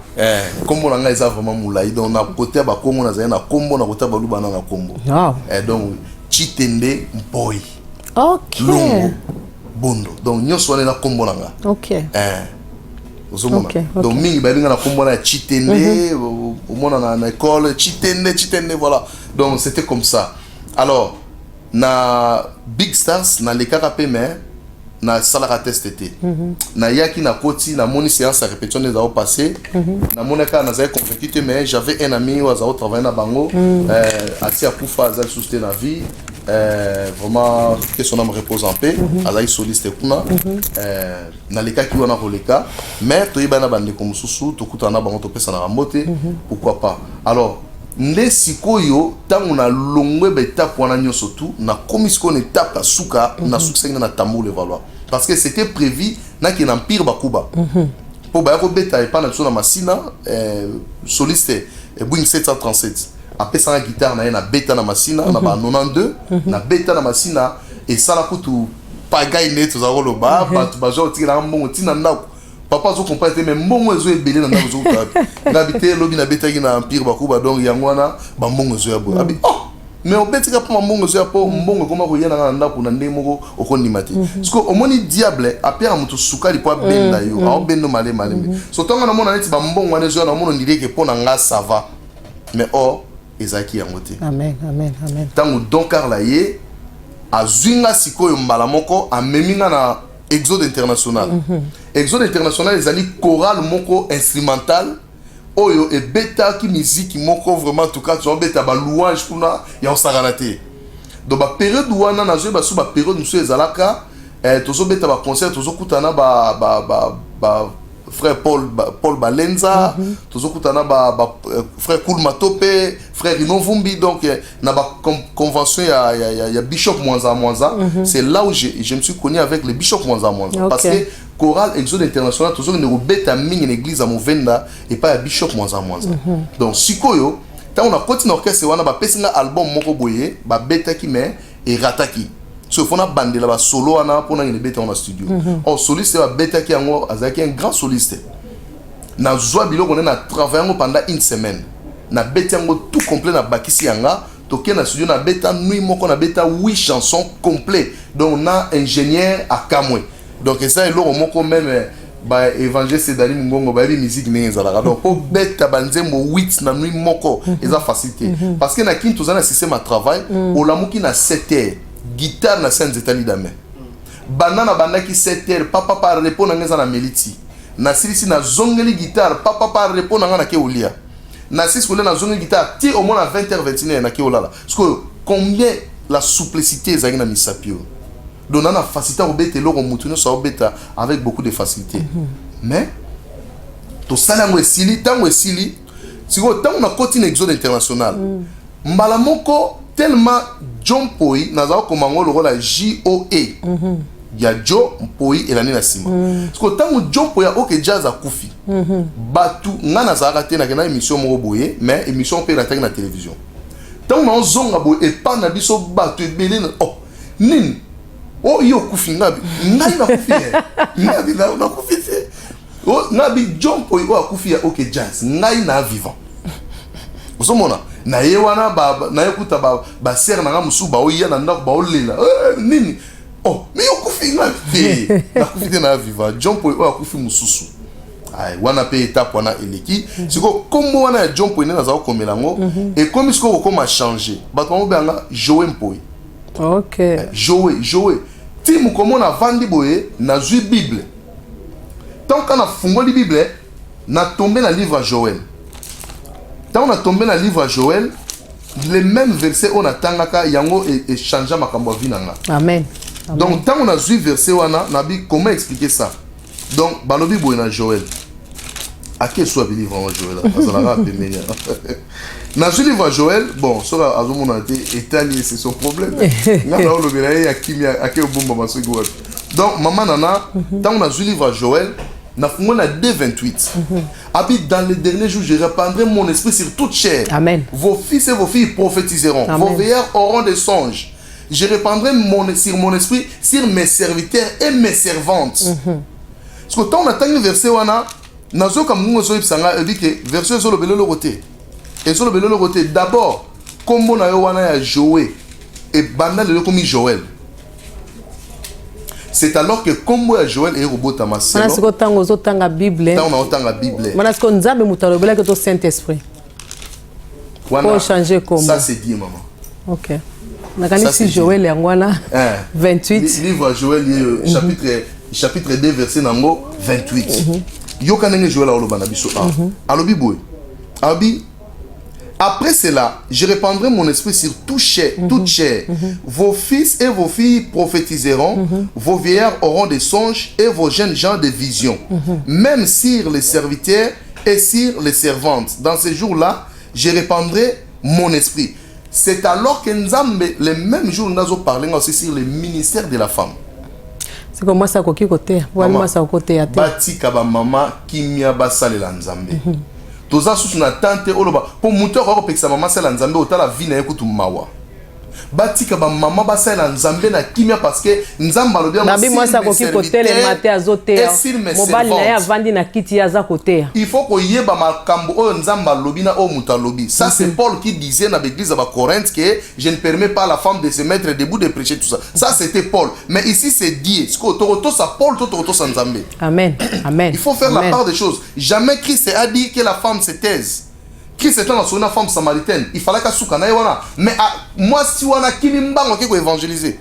kombo na nga eza vraiment mulai donc na côté ba kombo na za na kombo na côté ba lubana na kombo wow donc Chitende Boy. OK. Longo Bondo. Donc nyonso wana na kombo nanga. OK. Ozomona. Donc mingi ba binga na kombo na Chitende, au mona na école Chitende voilà. Donc c'était comme ça. Alors na Big Stars na les karape mais na salaka test été. Na yaki na koti na moni séance à répétition des au passé. Na monaka na zay convaincu mais j'avais un ami au za travailler na bango ati akufa za souster na vie. Vraiment que son âme repose en paix azali soliste kuna na leka ki wana koleka mais toyeba bande comme susu tokutana bango topesa na rambote pourquoi pas alors nde sikoyo tango na longwe betape wana nyoso tu na komisiko na étape ya suka na succès na tambour le valoir parce que c'était prévu na ki na empire bakuba po ba ko beta e pa na biso na masina soliste Boeing 737 après ça la guitare na beta na masina na ba 92 na beta na masina et ça la kutu pagaille net za rolo ba ba jo tira mbongo tina ndako papa zo comprendre mais mbongo ezo ebele na ndako zo ka na bité lobi na beta ki na empire bakuba donc yangwana ba mbongo zo ya bo abi oh mais on betika pour mbongo zo ya po mbongo koma ko yena na ndako na ndemo okondimati parce que au moni diable apia mutu sukali po benda yo a bendo male so tonga na mona neti ba mbongo wana zo na mona ndileke po na nga ça va mais oh ezaki yangote amen tango donc Carla ye azinga sikoyo mbala moko ameminga na Exode International Exode International ezali chorale moko instrumental oyo e beta ki musique moko vraiment tout cas tu beta ba louange kuna ya osaganate donc ba période wana na zo ba période muso ezalaka tozo beta ba concert tozo kutana ba frère Paul Balenza, tozokutana frère Koul Matope, frère Rino Vumbi, donc na ba convention ya Bishop Mwanza. C'est là où je me suis connu avec le Bishop Mwanza. Parce que Chorale Exode International, toujours une rebête mingi une église à Mouvenda et pas à Bishop Mwanza. Donc sikoyo, quand on a continué orchestre, on a ba pesinga album moko boye, ba beta ki me et rataki. So fona bande la ba solo ana pona une beta en studio. Oh soliste ba beta ki yango azaki un grand soliste. Na zwa biloko na travailler pendant une semaine. Na beta yango tout complet na bakisi yanga. Toké na studio na beta nuit moko na beta 8 chansons complets. Donc on a ingénieur à Kamwe. Donc ça est là moko même ba évangéliste Dani Mungongo ba bi musique n'ezala. Donc au beta banzembo 8 na nuit moko eza facilité. Parce que na kin tozana système à travail, o lamuki na 7 heures. Guitare na scène zetali dame. Banana bandaki 7 heures, papa par répondre ngeza na meliti. Na silisi na zongeli guitare, papa par répondre ngana ke olia. Na silisi kole na zongeli guitare, ti au moins à 20h21 na ke olala. Parce que combien la souplicité ezaki na misapio. Donc na facilité obete loko mutuno sa obeta avec beaucoup de facilité. Mais to sala ngo esili, tango esili, siko tango na continue Exode International. Mbala moko tellement John Poi nazao komango loko la JOE. Ya Joe Poi elani na sima. Parce que tango John Poi a oke jazz a kufi. Batu ngana za raté na kena émission moko boye, mais émission pe raté na télévision. Tango na zonga boye e pa na biso batu ebele na oh nin oh yo kufi ngabi ngai na kufi ngabi na kufi oh ngabi John Poi o kufi ya oke jazz ngai na vivant. Osomona na ye wana na yekuta ba ser na musu ba oya na ndako ba olela nini oh mais yo kufi ngabi na kufi na vivant John Poi o kufi mususu ay wana pe étape wana eleki siko kombo wana John Poi na za komelango et comme siko ko ma changer ba to mo banga Joe Poi. OK Joe ti mu komo na vandi boye na zui Bible tant qu'on a fungoli Bible na tombé na livre à Joël. Tant on a tombé dans le livre à Joël, les mêmes versets on a tangaka yango et changea makambo vinanga. Amen. Donc tant on a vu verset wana nabi comment expliquer ça. Donc balobi boye na Joël. À quel soit le livre en Joël azalaka pemenya. Na ce livre à Joël, bon, sera azomona été étalé c'est son problème. Ngana olobela ya kimia akeo bomba masego. Donc maman nana tant on a vu le livre à Joël na fungo na 2:28. Habite dans les derniers jours, je répandrai mon esprit sur toute chair. Amen. Vos fils et vos filles prophétiseront. Amen. Vos veilleurs auront des songes. Je répandrai sur mon esprit sur mes serviteurs et mes servantes. Parce que quand on attend le verset wana, nazo comme nous so ipsanga dit que verset sur le belolo côté. Et sur le belolo côté d'abord comme on a yo wana ya Joé et banda le comme Joël. C'est alors que comme Joël est robot à ma sœur. Parce que tant aux autres la Bible. Tant on entend la Bible. Parce que nous avons mutalobela que ton Saint-Esprit. Pour changer comme. Ça c'est dit maman. OK. Na kanisi Joël yangwana 28. Livre Joël chapitre 2 verset nango 28. Yo kanenge Joël a olobana biso a. Alobi boy. Abi après cela, je répandrai mon esprit sur toute chair. Vos fils et vos filles prophétiseront, vos vieillards auront des songes et vos jeunes gens des visions. Même sur les serviteurs et sur les servantes. Dans ces jours-là, je répandrai mon esprit. C'est alors que Nzambe, les mêmes jours, nous avons parlé aussi sur le ministère de la femme. C'est comme moi ça côté côté. Moi ça côté à terre. Bati kaba mama kimia basale la Nzambe. Toza sous na tante oloba pour moteur ko pekisa mama sala Nzambe otala vie na yekutu mawa. Batika ba mama basala Nzambe na kimia parce que Nzamba lo bien nabi moi ça koki côté le maté azotea mobali na ya vandi na kiti ya za côté. Il faut ko yeba makambo o Nzamba lobi na o mutalobi. Ça c'est Paul qui disait dans l'église à Corinthe que je ne permets pas à la femme de se mettre debout de prêcher tout ça. Ça c'était Paul. Mais ici c'est Dieu. Ce que toroto ça Paul toroto ça Nzambe. Amen. Amen. Il faut faire la part des choses. Jamais Christ a dit que la femme se taise. Christ était dans une femme samaritaine. Il fallait qu'elle soit wana. Mais moi si wana kimi mbango qui ko évangéliser.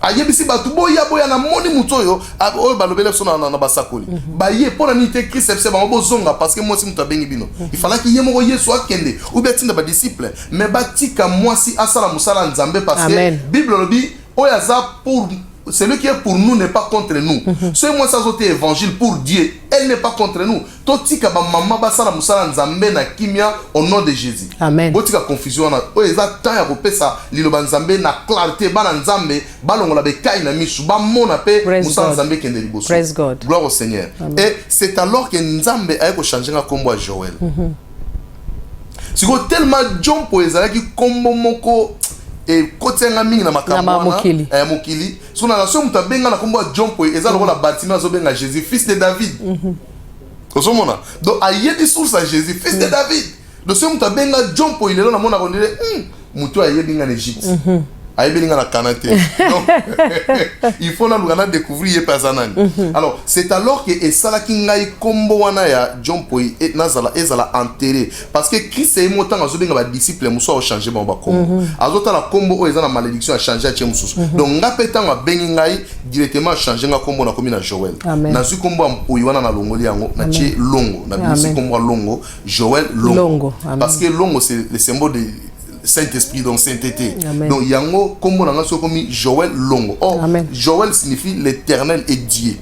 Ayebisi batu boya na moni mutoyo o balobele so na basakoli. Ba ye pona ni te Christ se ba bozonga parce que moi si muta bengi bino. Il fallait que ye moko Yesu akende ou bien tinda ba disciple. Mais batika moi si asala musala Nzambe parce que Bible lobi oyaza pour celui qui est pour nous n'est pas contre nous. Ce moi ça zote évangile pour Dieu, elle n'est pas contre nous. Totika ba mama basala musala nzambe na kimia au nom de Jésus. Amen. Botika confusion na o eza temps ya kopesa liloba nzambe na clarté bana nzambe balongola be kai na misu ba mona pe musala nzambe kende liboso. Praise God. Gloire au Seigneur. Amen. Et c'est alors que nzambe a ko changer nga kombo à Joël. Si ko tellement John po ezalaki kombo moko et côté nga mingi na makambo mokili so na nation muta benga na kombo John po eza lokola bâtiment zo benga Jésus fils de David osomona donc ayebi source à Jésus fils de David donc so muta benga John po ilelo na mona ko ndire mutu ayebi nga en Égypte ayebi nga na Canaan. Donc il faut na découvrir personne. Alors c'est alors que esala ki ngai kombo wana ya John po et nazala ezala enterré parce que Christ est montant azo benga ba disciple muso a changer ba kombo azota la kombo o ezana malédiction a changer a mususu donc ngapeta nga bengi ngai directement changer nga kombo na komi na Joël na zu kombo ampoyi wana na longoli yango na tie longo na bisi kombo longo Joël longo parce que longo c'est le symbole de Saint-Esprit, donc sainteté. Amen. Donc yango kombo nanga so komi Joël longo. Or Joël signifie l'éternel est Dieu.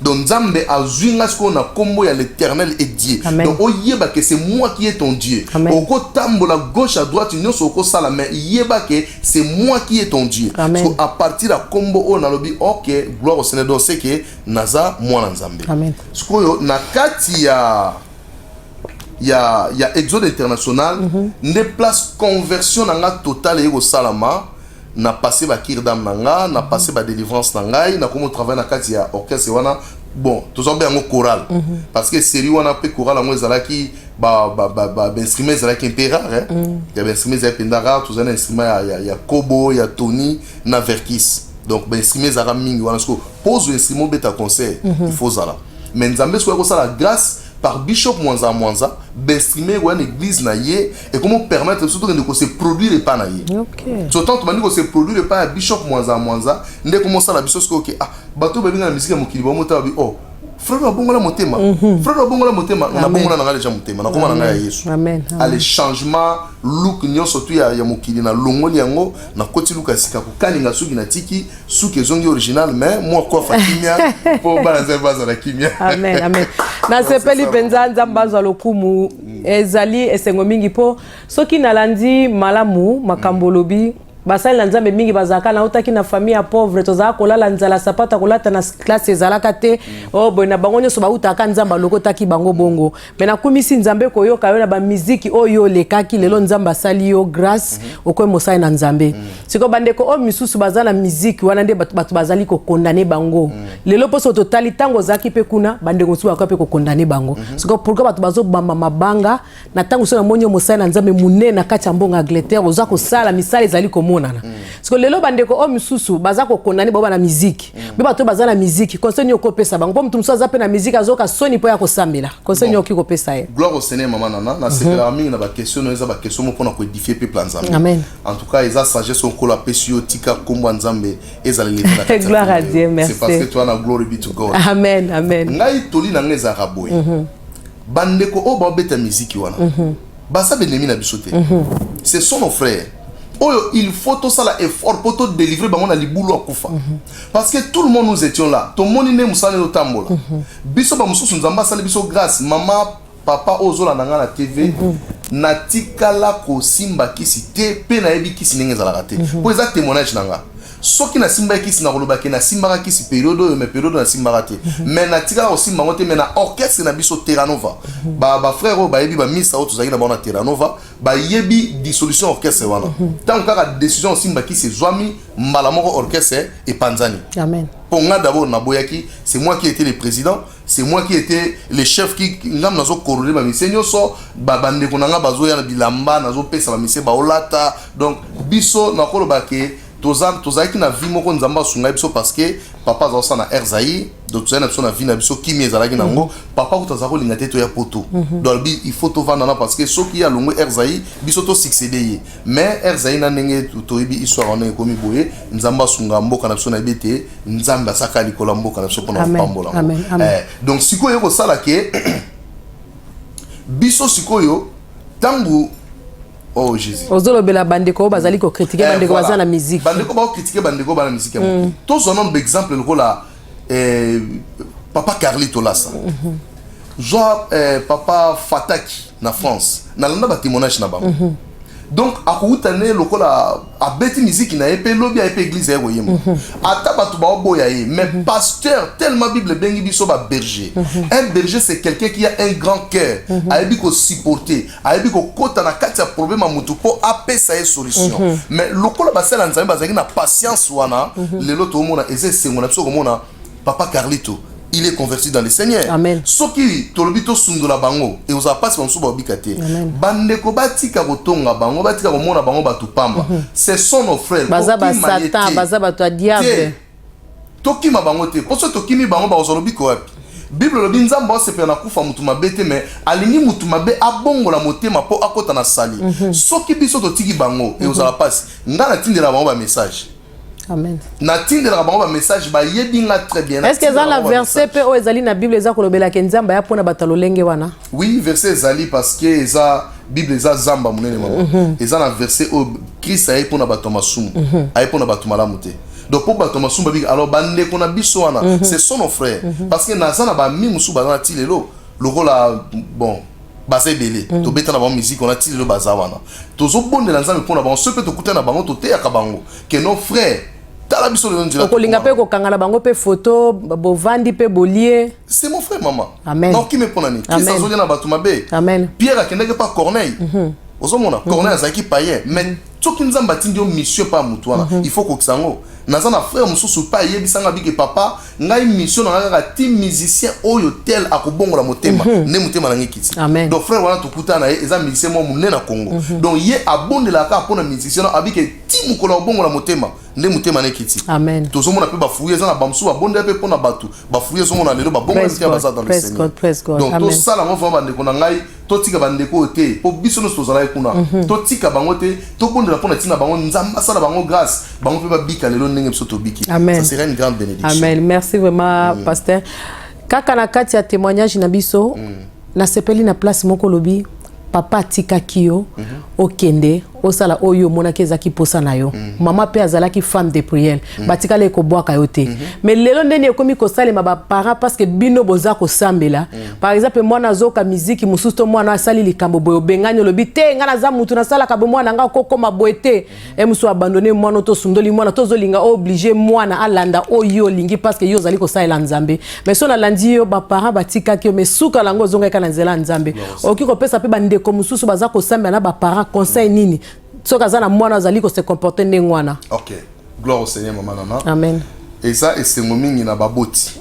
Donc Nzambe azwinga sko na kombo ya l'éternel est Dieu. Donc oyeba que c'est moi qui est ton Dieu. Oko tambola gauche à droite nyonso oko sala mais yeba que c'est moi qui est ton Dieu. Parce que à partir de kombo o na lobi OK gloire au Seigneur donc c'est que naza mwana Nzambe. Amen. Skoyo na kati ya Exode international ne place conversion nanga totale ego salama na passé ba kirdam nanga na passé ba délivrance nanga na comme travail na kati ya orchestre wana bon tous en bien choral parce que série wana pe choral ngo ezalaki ba instrument ezalaki un peu rare ya ba instrument ezalaki ndara tous un instrument ya kobo ya tony na verkis donc ba instrument ezara mingi wana sko pose instrument beta concert il faut zala mais nzambe so ko sala grâce par Bishop Mwanza d'estimer une église naïe et comment permettre surtout de se produire pas naïe. OK. Surtout tu m'as se produire pas Bishop Mwanza ne comment ça la Bishop OK ah bateau ba binga la musique ya mokili ba mota bi oh frère wa bongola motema frère wa bongola motema na bongola na ngale ja motema na koma na ngaya Yesu. Amen. Ale changement look nyonso tu ya mokili na longoli yango na koti luka sika ko kalinga suki na tiki suki zongi original mais moi quoi fakimia pour balancer base na kimia. Amen. Amen. Na sepeli penza nzamba za lokumu ezali esengo mingi po soki nalandi malamu makambolobi basali nzambe mingi bazaka na utaki na famille pauvre tozaka kolala nzala sapata kolata na classe ezalaka te oh bona bango nyoso ba utaka nzamba lokotaki bango bongo mena kumisi nzambe koyoka yo na ba musique oyo lekaki lelo nzamba sali yo grâce okwe mosai na nzambe siko bandeko o misusu bazana musique wana nde batu bazali ko condamner bango lelo poso totali tango zaki pe kuna bandeko su akape ko condamner bango siko pourquoi batu bazo bamba mabanga na tango so na monyo mosai na nzambe munene kati mbonga Angleterre ozako sala misala ezali ko parce que lelo bandeko o misusu bazako kondane baba na musique be bato bazana musique conseil nyoko pesa bango mtu mso azape na musique azoka soni po ya kosambela conseil nyoko ko pesa ye gloire au Seigneur maman nana na sepela mingi na ba question no eza ba question mo pona ko édifier peuple nzambe. Amen. En tout cas eza sagesse on ko la pesio tika kombo nzambe eza le na gloire à Dieu, merci. C'est parce que toi na glory be to God. Amen. Amen. Ngai toli na ngeza raboy bandeko o ba beta musique wana basa benemi na bisote ce sont nos frères. Oh, il faut tout ça là effort pour te délivrer bah on a les boulots à Koufa parce que tout le monde nous étions là tout le monde n'est musane no tambola biso ba mususu nzamba sala biso grâce maman papa ozola nanga na TV natikala ko simba kisi te pe na yebi kisi ninge zala raté pour ça témoignage nanga soki na simba kisi na koloba ke na simba kisi période mais période na simba raté mais natikala ko simba ngote mais na orchestre na biso Terranova ba frère ba yebi ba misa auto zaki na bona Terranova ba yebi dissolution orchestre wana tant que décision simba kisi zwami mbala moko orchestre et panzani. Amen. Pour moi d'abord na boyaki c'est moi qui étais le président c'est moi qui étais le chef qui ngam nazo korole ba misenyo so ba bande ko nanga bazo ya na bilamba nazo pesa ba mise ba olata donc biso na koloba ke tozaki na vie moko nzamba sunga biso parce que papa za na Erzaï donc tozaki na biso na vie na biso kimi ezalaki nango papa kutaza ko linga te to ya poto donc il faut to vanda na parce que soki ya longo Erzaï biso to succéder mais Erzaï na ndenge to yebi histoire na komi boye nzamba sunga mboka na biso na bete nzamba saka likola mboka na biso pona pambola donc sikoyo ko sala ke biso sikoyo tangu Oh Jésus. Ozolobela bandeko bazali ko critiquer bandeko baza na musique. Bandeko ba critiquer bandeko ba na musique. Tous un nombre d'exemples le là papa Carlito Lassa. Genre papa Fataki na France. Na landa ba témoignage na ba. Donc à koutane lokola a beti musique na épée lobby a épée église ya koyema. Ata batu ba boya ye mais pasteur tellement Bible bengi biso ba berger. Un berger c'est quelqu'un qui a un grand cœur, a ebi ko supporter, a ebi ko kota na kati ya problème a mutu po apesa ye solution. Mais lokola ba sala nzambe bazaki na patience wana, lelo to mona eze sengo na biso ko mona papa Carlito. Il est converti dans le Seigneur. Amen. Soki tolobito sundola bango et oza passe banso ba bikate. Bandeko batika kotonga bango batika ko mona bango batu pamba. Ce sont nos frères. Baza ba Satan, baza ba to diable. Toki ma bango te. Parce que toki mi bango ba ozolobi ko wapi. Bible lobi nzambe o sepena kufa mutu mabete mais alingi mutu mabe abongola motema po akota na sali. Soki biso totiki bango et oza passe. Ngana tindela bango ba message. Amen. Natinde la bango ba message ba yebinga très bien. Est-ce que ça la verset pe o ezali na Bible eza kolobela ke nzamba ya pona batalolenge wana? Oui, verset ezali parce que eza Bible eza zamba munene mama. Eza na verset o Christ aye pona batoma sumu. Aye pona batoma lamuté. Donc pour batoma sumu ba alors bande kona biso wana, ce sont nos frères parce que nazana ba mi musu bazana tilelo. Lokola bon basé belé to beta na ba musique on a tilelo bazawana. Tozo bonde na nzambe pona ba on se peut to kuta na bango to te ya kabango que nos frères okolinga pe kokangala bango pe photo bovandi pe bolie. C'est mon frère maman. Amen. Non qui me ponani. Qui s'azolia na batumabe. Amen. Pierre akendeke pa Corneille. Ozomona Corneille azaki païen mais soki nzamba tindi mission pa mutu wana il faut ko kisango. Naza na frère mususu pa yebisanga bike papa ngai mission na ngaka ti musicien oyo tel akobongola motema ne motema na ngikiti. Donc frère wana tokuta na eza musicien mo munene na Congo. Donc ye abondela ka pona musicien abike ti mukola obongola motema ne motema na ngikiti. Amen. Tozomona pe ba fouiller za na bamsu ba bonde pe pona batu ba fouiller zomona lelo ba bongola tia baza dans le Seigneur. Donc to sala mo va bande kona ngai totika bandeko te po biso no tozala kuna totika bango te to bonde la pona tina bango nzamba sala bango grâce bango pe ba bika lelo ndenge biso to biki. Ça serait une grande bénédiction. Amen. Merci vraiment pasteur. Kaka na kati ya témoignage na biso na sepeli na place moko lobi papa tika kio okende osala oyo monaki ezaki posa na yo mama pe azalaki femme de prière batika le ko boaka yo te mais lelo ndeni ekomi ko salema ba parents parce que bino boza ko sambela par exemple mwana zoka musique mususto mwana asali likambo boyo bengani lobi te ngana za mutu na sala ka bo mwana nga kokoma boete e musu abandonner mwana to sundoli mwana to zolinga obligé mwana alanda oyo lingi parce que yo zali ko sala nzambe mais so na landi yo ba parents batika kio mais suka lango zonga kana nzela nzambe oki ko pesa pe bande ko mususu baza ko sambela na ba parents conseil nini sokazana mwana zali ko se comporter ndengwana. OK. Gloire au Seigneur maman nana. Amen. Et ça et c'est momingi na baboti.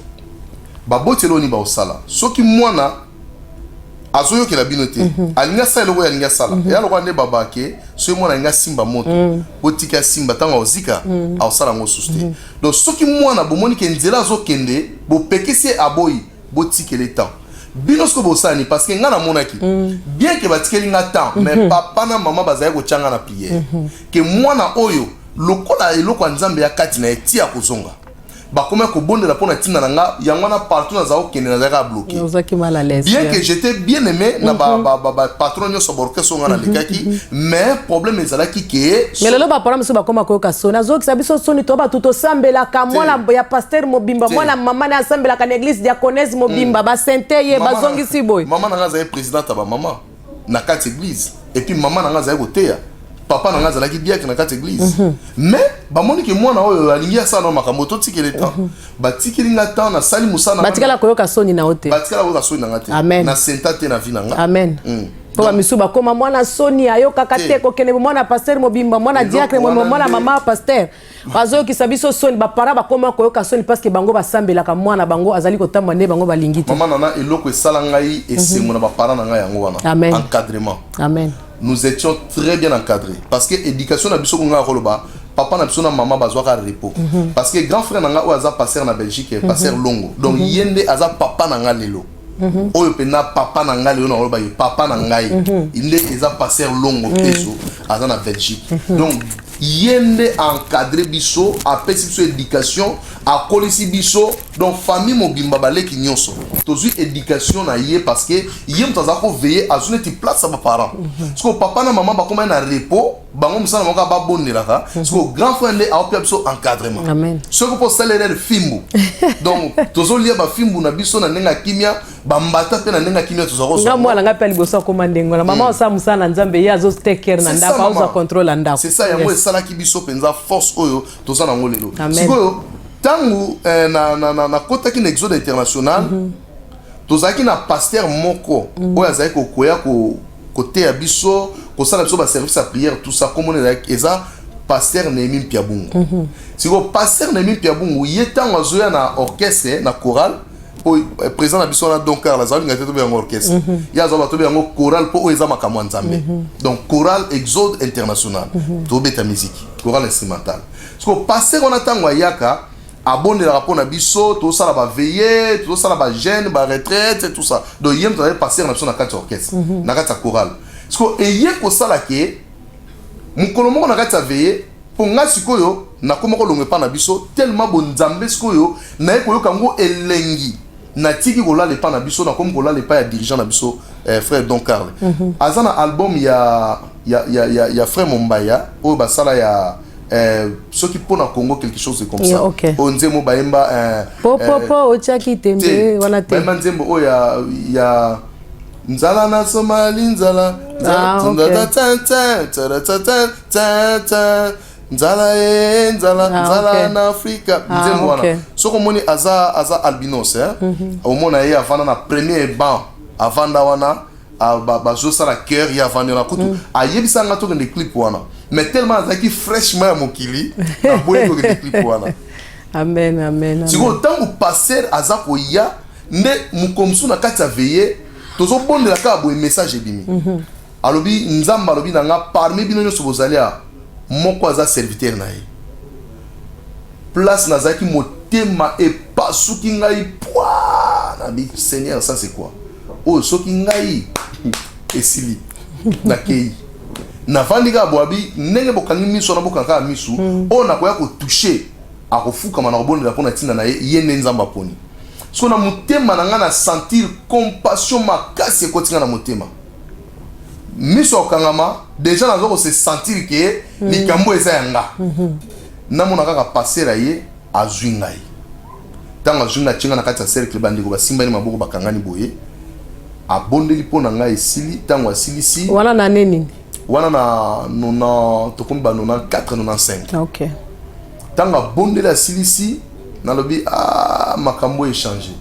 Baboti lo ni ba osala. Soki mwana azoyo ke la binote. Alinga sa lo ya linga sala. Ya lo kwande babake, so mwana nga simba moto. Botika simba tanga ozika, a osala ngo suste. Donc soki mwana bomoni ke nzela zo kende, bo pekisi aboyi, botike le temps. Binosko bosani parce que ngana monaki bien que batikeli nga temps mais papa na maman bazaya ko changa na prière que mwana oyo lokola eloko nzambe ya kati na etia kozonga bakoma ko bondela pona tina nanga yangwana partout na zao kende na zaka bloqué bien que j'étais bien aimé na ba patron nyo soborke songa na lekaki mais problème ezalaki que mais lelo ba problème so bakoma ko ka sona zo kisabiso soni to ba tuto sambela ka mwana ya pasteur mobimba mwana mama na sambela ka église diaconesse mobimba ba senteye ba zongi siboy maman na ngaza présidente ba maman na kati église et puis maman na ngaza ko teya papa na ngaza la ki bien que na kati église mais ba moni ke mwana oyo alingi asa na makambo to tikele temps ba tikeli nga temps na sali musana ba tikala ko yoka soni na ote ba tikala ko ka soni na ngate na sentate na vina nga amen po ba misuba koma mwana soni ayoka kate ko kene mwana pasteur mobimba mwana diacre mwana mama pasteur bazo ki sabiso soni ba para ba koma ko yoka soni parce que bango ba sambela ka mwana bango azali ko tamba ne bango ba lingiti mama nana eloko esala ngai esengo na ba para na ngai yango wana encadrement amen. Nous étions très bien encadrés parce que l'éducation na biso nga roloba papa na biso na maman bazwa ka repos parce que grand frère nanga oza passer na Belgique passer longo donc yende aza papa nanga lelo oyo pena papa nanga lelo na roloba papa nanga inde eza passer longo peso aza na Belgique donc yende encadré biso apesi biso éducation akolisi biso donc famille mobimba baleki nyonso tozwi éducation na ye parce que ye moto aza koveille azwi neti place ya baparent siko papa na mama bakomai na repos bango mosala moko babondelaka siko grand frère nde aopia biso encadrement soki mpo salaire fimbu donc tozolia bafimbu na biso na ndenge ya kimia bambata mpe na ndenge ya kimia toza mwana nga mpe liboso akoma ndengo na mama osala mosala na nzambe ye azotekere na ndako aoza contrôle ya ndako c'est ça yango esalaki biso mpenza force oyo toza nango lelo sikoyo ntango na kotaki na exode international tozalaki na paster moko oyo azalaki kokoya koteya biso kosala biso baservice ya prière tout ça comme on eza paster Némi Mpiabungu sikoyo paster Némi Mpiabungu ye ntango azoya na orchestre na chorale président na biso na Donkar la zali ngate to bien orchestre ya zo ba to bien chorale po eza makamwa nzambe donc chorale exode international to beta musique chorale instrumentale parce que passer on attend yaka abonde la rapport na biso to sala ba veiller to sala ba jeûne ba retraite et tout ça donc yem to passer na biso na kati orchestre na kati chorale parce que eye ko sala ke mukolo moko na kati veiller pour nga sikoyo na komoko longe pa na biso tellement bon nzambe sikoyo na ko yokango elengi na tiki kola le pa na biso na comme kola le pa ya dirigeant na biso frère Don Carle azana album ya frère Mombaya o basala ya ceux qui pour na Congo quelque chose comme ça on nzembo baemba popo ochaki tembe wana te baemba nzembo o ya nzala na Somali nzala nzala na Afrika nzembo wana soko moni aza albinos omona ye avanda na premier banc avanda wana bazosala cœur ye avanda na kutu ayebisanga tokende clip wana mais tellement azalaki fraîchement ya mokili naboyi tokende clip wana amen sikoyo ntango passer aza koya nde mokomsu na kati ya veille tozobondela kaka boye message ebimi alobi nzambe alobi na nga parmi bino nyonso bozali a moko aza serviteur na ye place nazalaki motema epasuki ngai pwa na bi Seigneur ça c'est quoi oh soki ngai esili nakei navandi kaka boabi ndenge bokangi miso na bokanga misu oyo nakoya kotouche akofukama na kobondela mpona ntina na ye ye nde nzambe aponi so na motema na ngai na sentir compassion makasi ekotinga na motema miso okangama déjà nazo ko se sentir que likambo eza yanga namona kaka passer aye azwi ngai tanga azwi nga chinga na kati ya cercle bandiko basimbani maboko bakangani boye abondeli pona ngai esili tango asilisi wana na nini wana na nona tokomba 94 95 OK tanga abondeli asilisi nalobi makambo échanger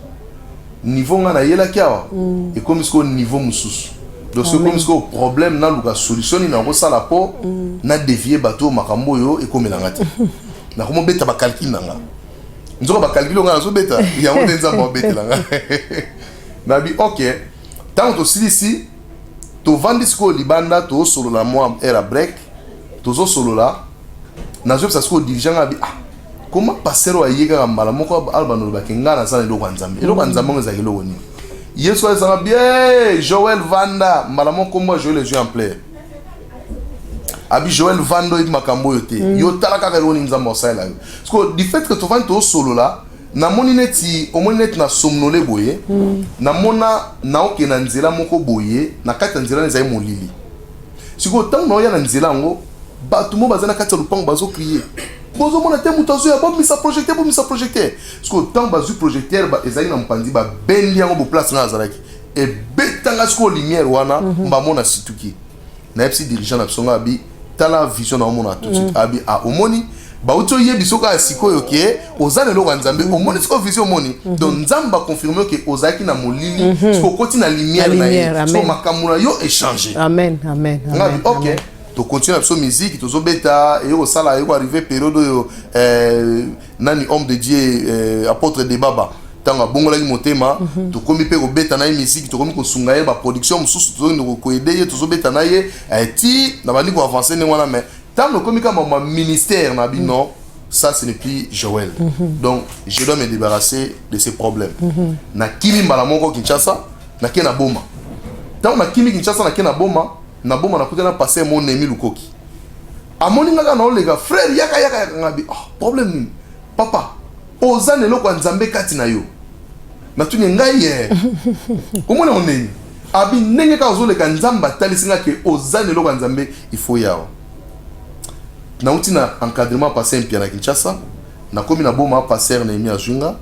niveau nga na yela kiawa et comme ce niveau mususu donc c'est comme ce problème na luka solution na ko sala po na dévier bateau makambo yo et comme ngati na ko beta ba calcul nanga nzoko ba calcul nga zo beta ya ngo denza ba beta nanga na bi OK tant to silisi to vandi sko libanda to solo la moi era break to zo solo la na zo ça sko dirigeant abi comment passer wa yega mbala moko albano ba kinga na sana ndo kwa nzambe ndo kwa nzambe ngeza kilo woni Yesu alisema bien Joël Vanda malamo kombo Joël les yeux en plaie abi Joël Vando et makambo yote yo tala kaka roni nzambo osala yo parce que du fait que to vant to solo là na moni neti o moni neti na somnolé boye na mona na oke na nzela moko boye na kati nzela nzai molili siko tango no ya na nzela ngo batu mo bazana kati lupango bazo crier bozo mona te mutazo ya bombi sa projecteur parce que tant bazu projecteur ba ezali na mpandi ba bendi yango bo place na azalaki e betanga sko lumière wana mba mona situki na FC dirigeant na songa abi tala vision na mona tout de suite abi omoni ba uto yebi soka sikoyo ke ozale lo nzambe omoni siko vision moni donc nzamba confirmer que ozaki na molili siko koti na lumière na ye so makamuna yo échanger amen OK to continue sur musique to zo beta et au sala et arriver période nani homme de Dieu apôtre de Baba tanga bongola ki motema to komi pe ko beta na musique to komi ko sunga ba production mususu to ndo ko aider to zo beta na ye ti na bandi ko avancer ne wana mais tant komi kama ma ministère na bi non ça ce n'est plus Joël donc je dois me débarrasser de ces problèmes na kimi mbala moko Kinshasa na kena boma tant na kimi Kinshasa na kena boma na boma na kutana passer mon Némi Lukoki Amoninga kana olega frère yaka ngabi problème papa ozane loko nzambe kati na yo na tuni ngai ye komona oneni abi ndenge ka ozoleka nzamba talisinga ke ozane loko nzambe il faut yao na utina encadrement passé mpia na Kinshasa na komi na boma passer na emi azunga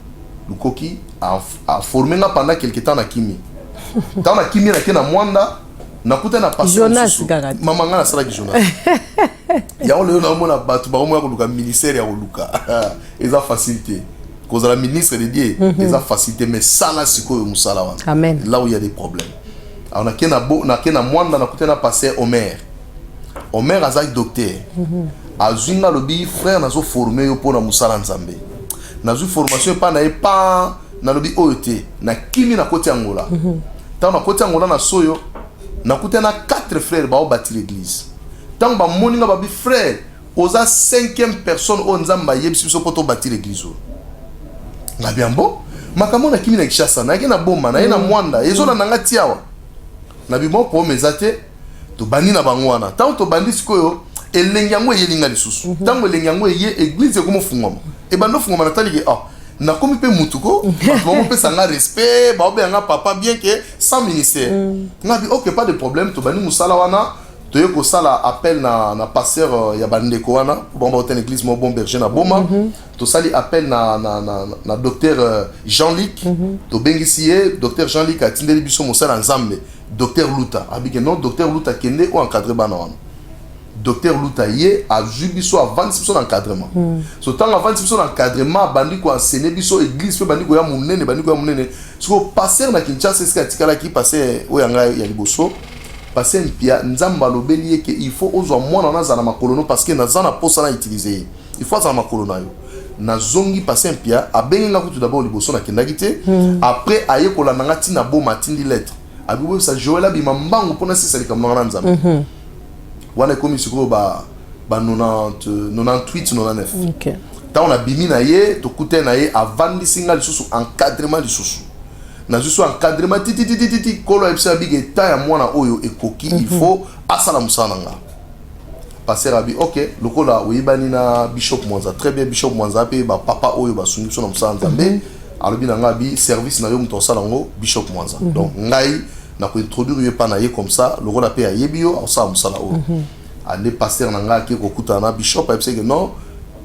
lukoki a formé nga pendant quelque temps na kimi tant na kimi na ke na mwanda na kuta na passer Jonas Garati mama nga na sala ki Jonas ya on le na mona batu ba mo ya koluka ministère ya koluka eza facilité cause la ministre de Dieu eza facilité mais ça là sikoyo musala wana amen là où il y a des problèmes alors na ke na mwanda na kuta na passer Omer azaki docteur azunga lobi frère nazo formé yo pona musala nzambe nazo formation pa na epa na lobi oyote na kimi na koti angola tant na koti angola na soyo na kuta na 4 frères ba bâtir l'église tant ba moninga ba bi frère oza 5e personne o nzamba yebisi biso poto bâtir l'église na bien bon makambo na kimi na Kinshasa na na bomba na na mwanda ezola nanga tiawa na bi bon pour mezate to bani na bangwana tant to bandi sikoyo elengi yango eyelinga lisusu tango elengi yango eye église ekomo fungwama e bando fungwama natali ke na komi pe mutuko ba pe sanga respect ba obe nga papa bien que sans ministère ngabi OK pas de problème to bani musala wana to yeko sala appel na pasteur ya bandeko wana bon ba hôtel église mo bon berger na boma to sali appel na docteur Jean-Luc to bengisiye docteur Jean-Luc atindeli biso musala nzambe docteur Luta abike non docteur Luta kende o encadrer bana wana docteur Luta ye a vu biso avant biso d'encadrement so tant avant biso d'encadrement bandi ko enseigner biso église pe bandi ko ya munene so passer na Kinshasa ce katikala ki passer o yanga ya liboso passer mpia nzamba lobeli ke il faut ozwa mwana na zana makolono parce que na zana posa na utiliser il faut zana makolono yo na zongi passer mpia abenga kutu d'abord liboso na kendaki te après aye ko la nanga tina bo matindi lettre abibo sa Joël abima mbangu pona sisa likamanga nzamba wana komi siko ba 98 99 OK ta on a bimi na ye to kute na ye avandi singa lisusu encadrement lisusu na juste encadrement titi kolo epsa big ta ya mwana oyo ekoki il faut asala musananga passer abi OK lokola oyibani na bishop Mwanza très bien bishop Mwanza pe ba papa oyo ba sungi so na musanza mbe alobi na ngabi service na yo mutosala ngo bishop Mwanza donc ngai na ko introduire pa na ye comme ça le rôle appelé yebio au sa musala o ande pasteur na nga ke ko kutana bishop a que non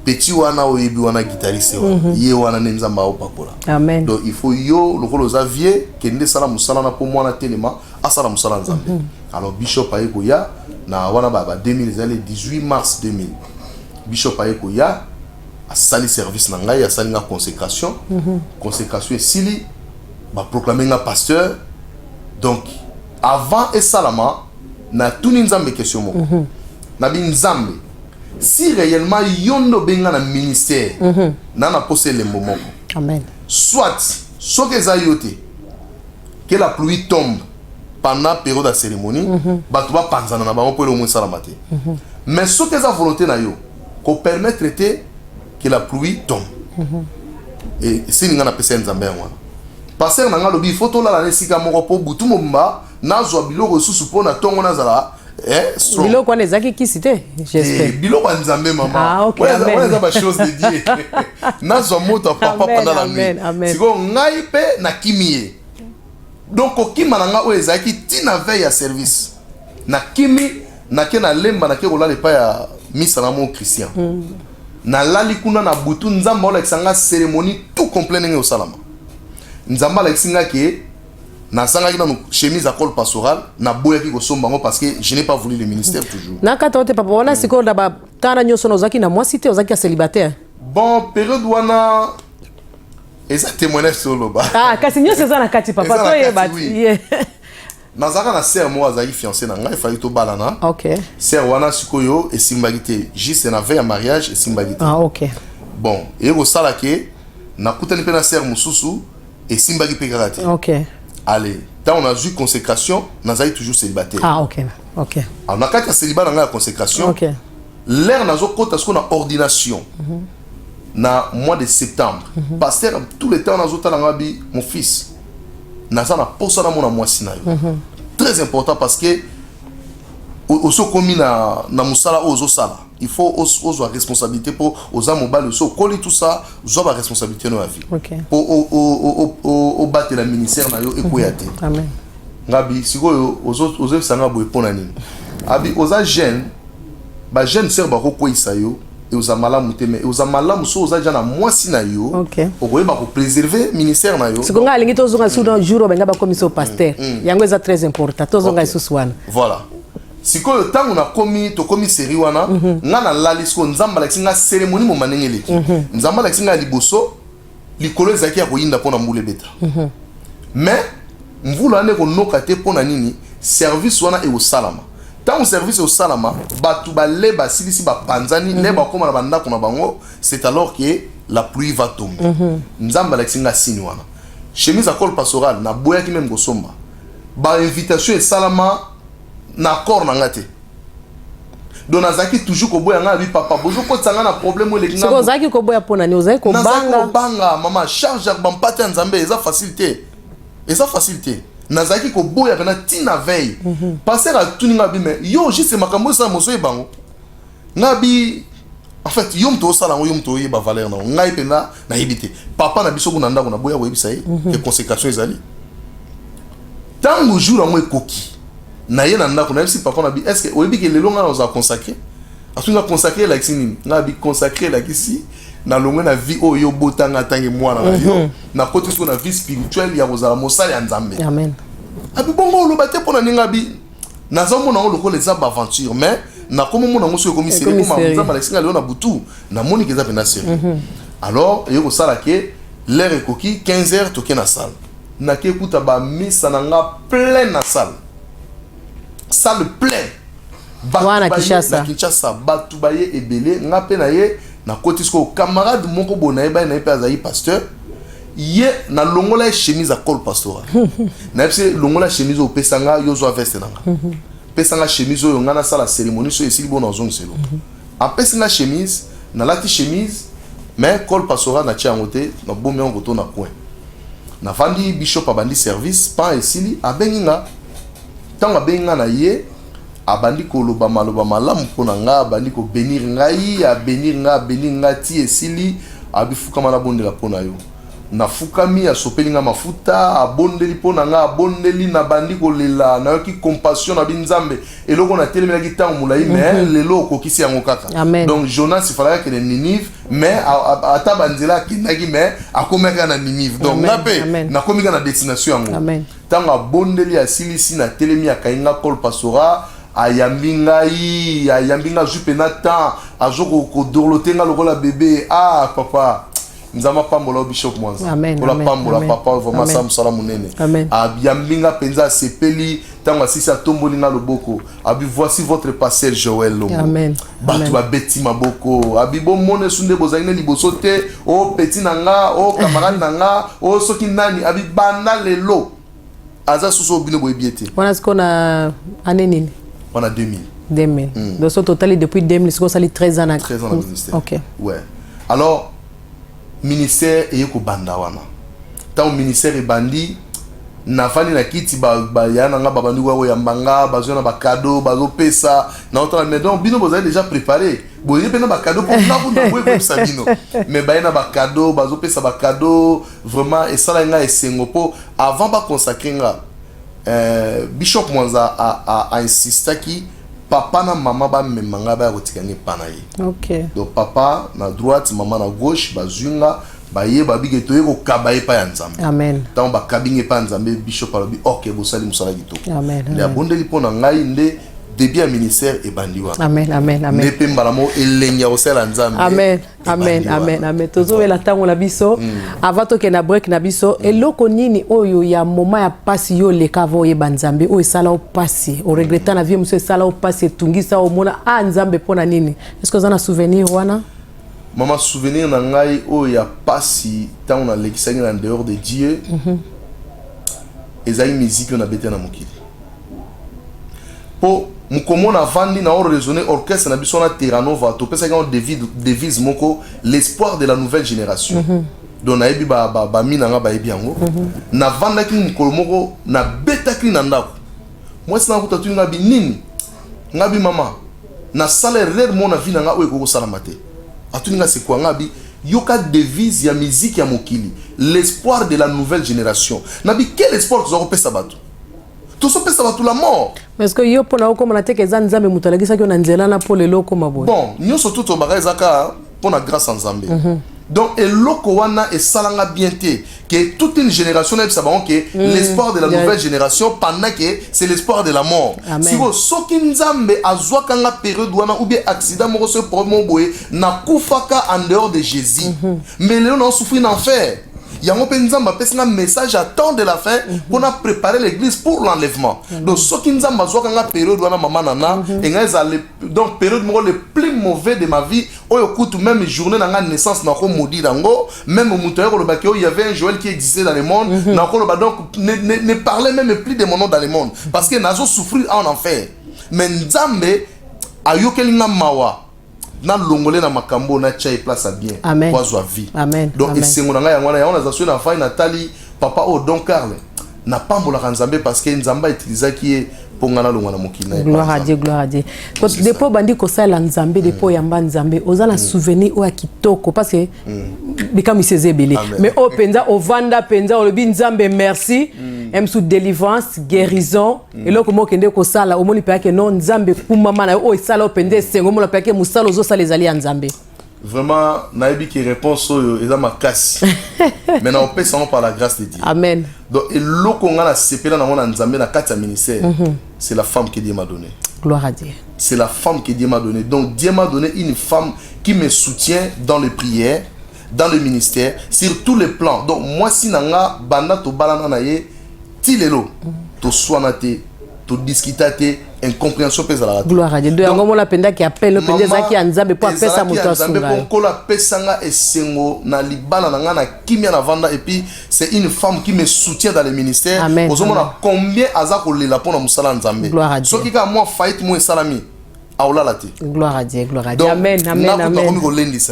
petit wana o yebi wana guitariste ye wana ne nzamba o pakola amen donc il faut yo le rôle aux aviers kende sala musala na po mwana telema asala musala nzambe alors bishop a ko ya na wana ba 18 mars 2000 bishop a ko ya a sali service na ngai a sali na consécration consécration esili ba proclamer nga pasteur. Donc, avant et salama, na tout nzambe question moko. Na bi nzambe. Si réellement yondo benga na ministère, na posé le moment. Amen. Soit, ce que zayote, que la pluie tombe pendant la période de cérémonie, batu ba panzana na bango pour le moins salamate. Mais ce que za volonté na yo, ko permettre que la pluie tombe. Et si nga na pesa nzambe wana. Passer nanga lobi photo la na sika moko po butu momba nazwa biloko susu po na tongo nazala strong biloko wana ezaki kisite j'espère biloko nzambe mama ah OK amen ouais ça ba chose de Dieu nazwa moto papa pendant la nuit siko ngai pe na kimie donc okima nanga o ezaki tina veille ya service na kimi na ke na lemba na ke kolala pa ya misa na mon christian na lali kuna na butu nzamba ola kisanga cérémonie tout complet nenge osalama nzamba la kisinga ke na sanga kina chemise à col pastoral na boya ki ko somba parce que je n'ai pas voulu le ministère toujours na kata ote papa wana siko da ba tana nyoso na ozaki na mwasi te ozaki célibataire bon période wana eza témoignage sur le bas ah kasi nyoso eza na kati papa to ye ba nazaka na sœur moi azaki fiancé na ngai fali to balana OK sœur wana sikoyo esimbaki te juste na veille à mariage esimbaki te ah OK bon et ko sala ke na kutani pe na sœur mususu et simbagi pekarate. OK. Allez, tant on a vu consécration, nazali toujours célibataire. Ah OK. OK. On a quatre célibat dans la consécration. OK. L'air nazo kota ce qu'on a ordination. Na mois de septembre. Pasteur tout le temps nazo talanga bi mon fils. Naza na posa na mona mois sinayo. Très important parce que oso komi na musala ozo sala il faut ozo responsabilité pour oza mobile oso koli tout ça ozo ba responsabilité no vie pour o battre la ministère na yo ekoyate amen ngabi sikoyo ozo sanga boye pona nini abi oza jeune ba jeune ser ba ko koisa yo et oza malamu te mais oza malamu so oza jana mwasi na yo okoyeba ko préserver ministère na yo sikonga alingi tozonga sur un jour benga ba commission pasteur yango eza très important tozonga isusu wana voilà sikoyo tango na komi to komi série wana nga na lalisko nzamba lakisi nga cérémonie mo manengeleki nzamba lakisi nga liboso likolo ezaki ya koyinda pona mbule beta mais mvula ane ko noka te pona nini service wana e osalama tango service e osalama batu bale basilisi bapanzani le bakoma na bandako na bango c'est alors que la pluie va tomber nzamba lakisi nga sini wana chemise à col pastoral na boyaki même kosomba ba invitation e salama na corps na ngate donc nazaki toujours ko boya nga bi papa bozo ko tsanga na problème le kinga so zaki ko boya pona ni ozaki ko banga mama charge ba mpate nzambe eza facilité nazaki ko boya kana tina veille passer à tuninga bi mais yo juste makambo sa moso e bango ngabi en fait yom to sala yom to yeba valeur na ngai pena na yibite papa na biso kuna ndako na boya boyebisa ye que consécration ezali tango jour amwe koki na ye na ndako na si papa na bi est-ce que oyebi ke lelo nga oza consacrer atunga consacrer la kisini na bi consacrer la kisi na longo na vie oyo botanga tangi mwana na yo na côté so na vie spirituelle ya kozala mosala ya nzambe amen abi bongo lo bate pona ninga bi na zomo na lokole les aventure mais na komo mona moso ko miseli ko ma nzamba la singa leo na butu na moni ke za pena série alors yo ko sala ke l'air ekoki 15h toke na salle na ke kuta ba misa na nga plein na salle plein wana Kinshasa batu baye ebele nga pe na ye na côté sko camarade moko bona ye ba na pe azayi pasteur ye na longola chemise à col pastoral na pse longola chemise au pesanga yo zo veste nanga pesanga chemise yo ngana sala cérémonie so esili bona zone selo a pesanga chemise na lati chemise mais col pastoral na tia ngote na bombe ngoto na coin na vandi bishop abandi service pa esili abenginga tango abenginga na ye abandi koloba maloba malamu pona nga abandi ko bénir ngai a bénir nga ti esili abifuka na bondela pona yo na fukami ya sopeli nga mafuta abondeli pona nga abondeli na bandi kolela na yoki compassion na binzambe eloko na telemela ki tango mulai mais lelo kokisi yango kaka donc Jonas ifalaka ke Ninive mais ata banzela kindaki mais akomeka na Ninive donc ngape na komika na destination yango tango abondeli asilisi na telemi akainga col pastora ayambinga jupe na temps azoko ko dorlotenga lokola bébé papa nzama pambola bishop mwanza ola pambola papa vraiment ça musala munene ayambinga penza sepeli tango asisa tombolinga loboko abi voici votre pasteur Joël Longo batu ba beti maboko abi bo mone sunde bozangine liboso te o petit nanga o camarade nanga o soki nani abi banda lelo aza suso bino boyebiete wana skona année nini on a 2000 donc au total depuis 2000 c'est ça les 13 ans 13 ans de ministère OK ouais alors ministère et ko banda wana tant ministère et bandi na fani na kiti ba yana nga babandi wa yambanga bazona ba cadeau bazo pesa na autant mais donc bino vous avez déjà préparé boye pena ba cadeau pour na bunda boye comme ça bino mais ba yana ba cadeau bazo pesa ba cadeau vraiment et ça là nga esengo po avant ba consacrer nga Bishop Mwanza a insisté qui papa na maman ba memanga ba kotikani pana ye. OK. Donc papa na droite, maman na gauche, bazunga ba ye ba bige to ye ko kabaye pa ya nzambe. Amen. Tant ba kabinge pa nzambe bishop alobi OK bosali musala kitoko. Amen. Ya bondeli pona ngai nde début à ministère et bandiwa. Amen, amen, amen. Ne pembalamo elenya osela nzambe. Amen, amen, amen, amen. Tozo la tango la biso avant to ke na break na biso eloko nini oyo ya moma ya pasi yo le kavo ye banzambe o sala o pasi o regretta na vie monsieur sala o pasi tungisa o mona nzambe pona nini. Est-ce que vous en avez souvenir wana? Maman souvenir na ngai o ya pasi tango na lekisanga en dehors de Dieu. Ezai musique na bete na mokili. Po mukomo na vandi na raisonner orchestre na biso na Terranova to pesa ka devise moko l'espoir de la nouvelle génération. Donc na ebi ba mina nga ba ebi yango na vanda ki mukolo moko na beta ki na ndako. Moi sina kuta tu nga bi nini ngabi mama na salaire rare mon avis na nga o eko sala mate atuninga c'est quoi ngabi yoka devise ya musique ya mokili l'espoir de la nouvelle génération nabi quel espoir tu as pesa bato tout ça pesa bato la mort parce que yo pona ko mona teke za nzambe mutalagisa ko na nzela na pole loko maboy bon nyoso tout obagazaka pona grâce en nzambe donc eloko wana esalanga bien te que toute une génération n'ebisa que l'espoir de la nouvelle génération pendant que c'est l'espoir de la mort. Si vous soki nzambe azwaka nga période wana ou bien accident moko se problème boye na kufaka en dehors de Jésus. Mais là on souffre en enfer. Yango pe nzamba pesa un message à temps de la fin pour préparer l'église pour l'enlèvement. Donc soki nzamba azwaka nga période wana mama nana et nga ezale donc période moko le plus mauvais de ma vie oyo kutu même journée na nga naissance na ko maudit dango même mutoyo ko baki il y avait un Joël qui existait dans le monde na ko donc ne parlait même plus de mon nom dans le monde parce que nazo souffrir en enfer. Mais nzambe ayokeli nga mawa na longolé na makambo na tchai place à bien kwa zwa vie. Amen. Donc esengo na nga yango na yango na zaso na fa Nathalie papa o Don Carl na pambola nzambe parce que nzamba utiliser qui pongana longana mokina. Gloire à Dieu, gloire à Dieu. Depo bandi ko sala nzambe depo yamba nzambe ozala souvenir o kitoko parce que bikami sezebele mais o penza o vanda penza o lobi nzambe merci em sous délivrance guérison et loko mo kende ko sala o moni pa que non nzambe kumama na o sala o pende sengo mo la pa que musalo zo sala ezali nzambe. Vraiment naibi qui réponse eza makasi. Maintenant on peut sans par la grâce de Dieu. Amen. Donc et loko nga na sepela na mona nzambe na kati ya ministère. C'est la femme que Dieu m'a donnée. Gloire à Dieu. C'est la femme que Dieu m'a donnée. Donc Dieu m'a donné une femme qui me soutient dans les prières, dans le ministère, sur tous les plans. Donc moi si nanga banda to balana na ye tilelo to soinate to discutate incompréhension pesa la. Gloire à Dieu. Donc ngomo la penda qui appelle le penda za ki anzabe po pesa moto asunga. Nzambe ko la pesanga esengo na libana na nga na kimia na vanda et puis c'est une femme qui me soutient dans le ministère. Ozomona combien aza ko lela pona musala nzambe. So ki ka moi faillite moi salami. Gloire à Dieu, gloire à Dieu. Amen, amen, amen.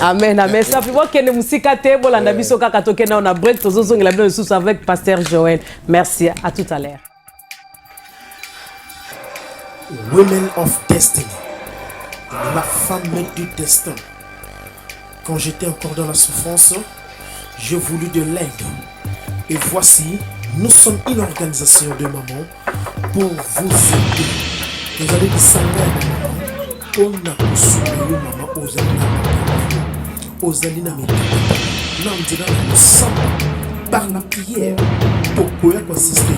Amen, amen. Ça fait voir que nous musicate bolanda biso kaka tokena on a break tozozonga la bien sous avec pasteur Joël. Merci, à tout à l'heure. Women of Destiny, la femme du destin. Quand j'étais encore dans la souffrance, j'ai voulu de l'aide. Et voici, nous sommes une organisation de mamans pour vous aider. Vous allez dire ça, on a soulevé maman aux alina par la prière pour pouvoir assister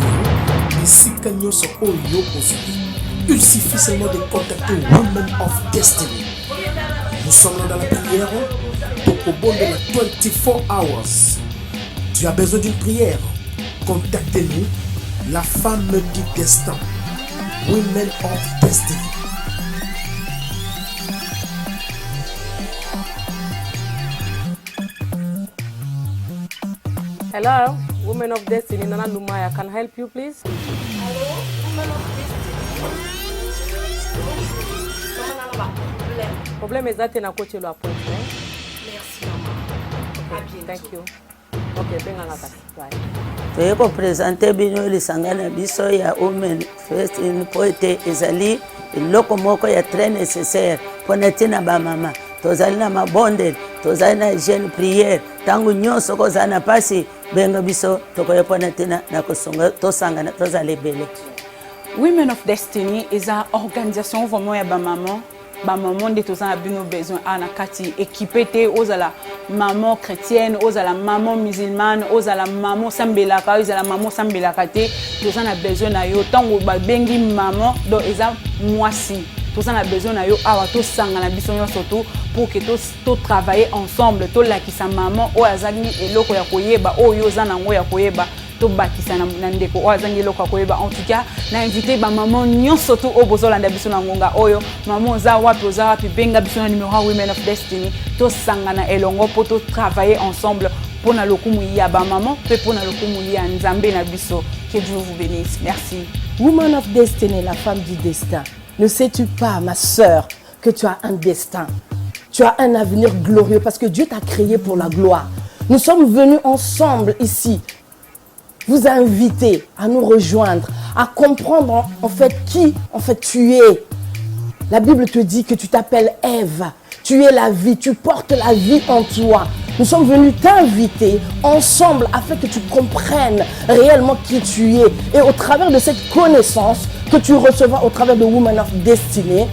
ici quand nous sommes au lieu il suffit seulement de contacter Women of Destiny. Nous sommes là dans la prière pour au bon de la 24 hours. Tu as besoin d'une prière, contactez-nous, la femme du destin. Women of Destiny. Hello, Women of Destiny, Nana Lumaya, can I help you please? Hello, Women of Destiny. Problème est that na coach lo appointment. Merci maman. À bientôt. Thank you. Okay, benga na kasi. Bye. Toyeko présenter bino lisangana biso ya Women First in poete ezali iloko moko ya très nécessaire pona tina ba mama. Tozali na mabonde, tozali na jeune prière, tangu nyonso kozana pasi benga biso tokoyepona tina na kosonga tosangana tozali bele. Women of Destiny is une organisation vraiment ya ba maman de tous en bino besoin ana kati équipé te aux la maman chrétienne aux la maman musulmane aux la maman sambelaka aux la maman sambelaka te tous en a besoin na yo tango ba bengi maman donc eza moisi tous en a besoin na yo awa to sanga na biso surtout pour que to travailler ensemble to la ki sa maman o azali eloko ya koyeba o yo za nango ya koyeba to bakisa na ndeko o azangi eloko ya koyeba. En tout cas na invité ba maman nyonso to o bozolanda biso na ngonga oyo maman za wapi benga biso na numéro Women of Destiny to sangana elongo po to travailler ensemble pour na lokumu ya ba maman pe pour na lokumu ya nzambe na biso. Que Dieu vous bénisse. Merci. Woman of Destiny, la femme du destin. Ne sais-tu pas, ma sœur, que tu as un destin? Tu as un avenir glorieux parce que Dieu t'a créé pour la gloire. Nous sommes venus ensemble ici vous inviter à nous rejoindre, à comprendre en fait qui en fait tu es. La Bible te dit que tu t'appelles Ève. Tu es la vie, tu portes la vie en toi. Nous sommes venus t'inviter ensemble afin que tu comprennes réellement qui tu es. Et au travers de cette connaissance que tu recevras au travers de Woman of Destiny,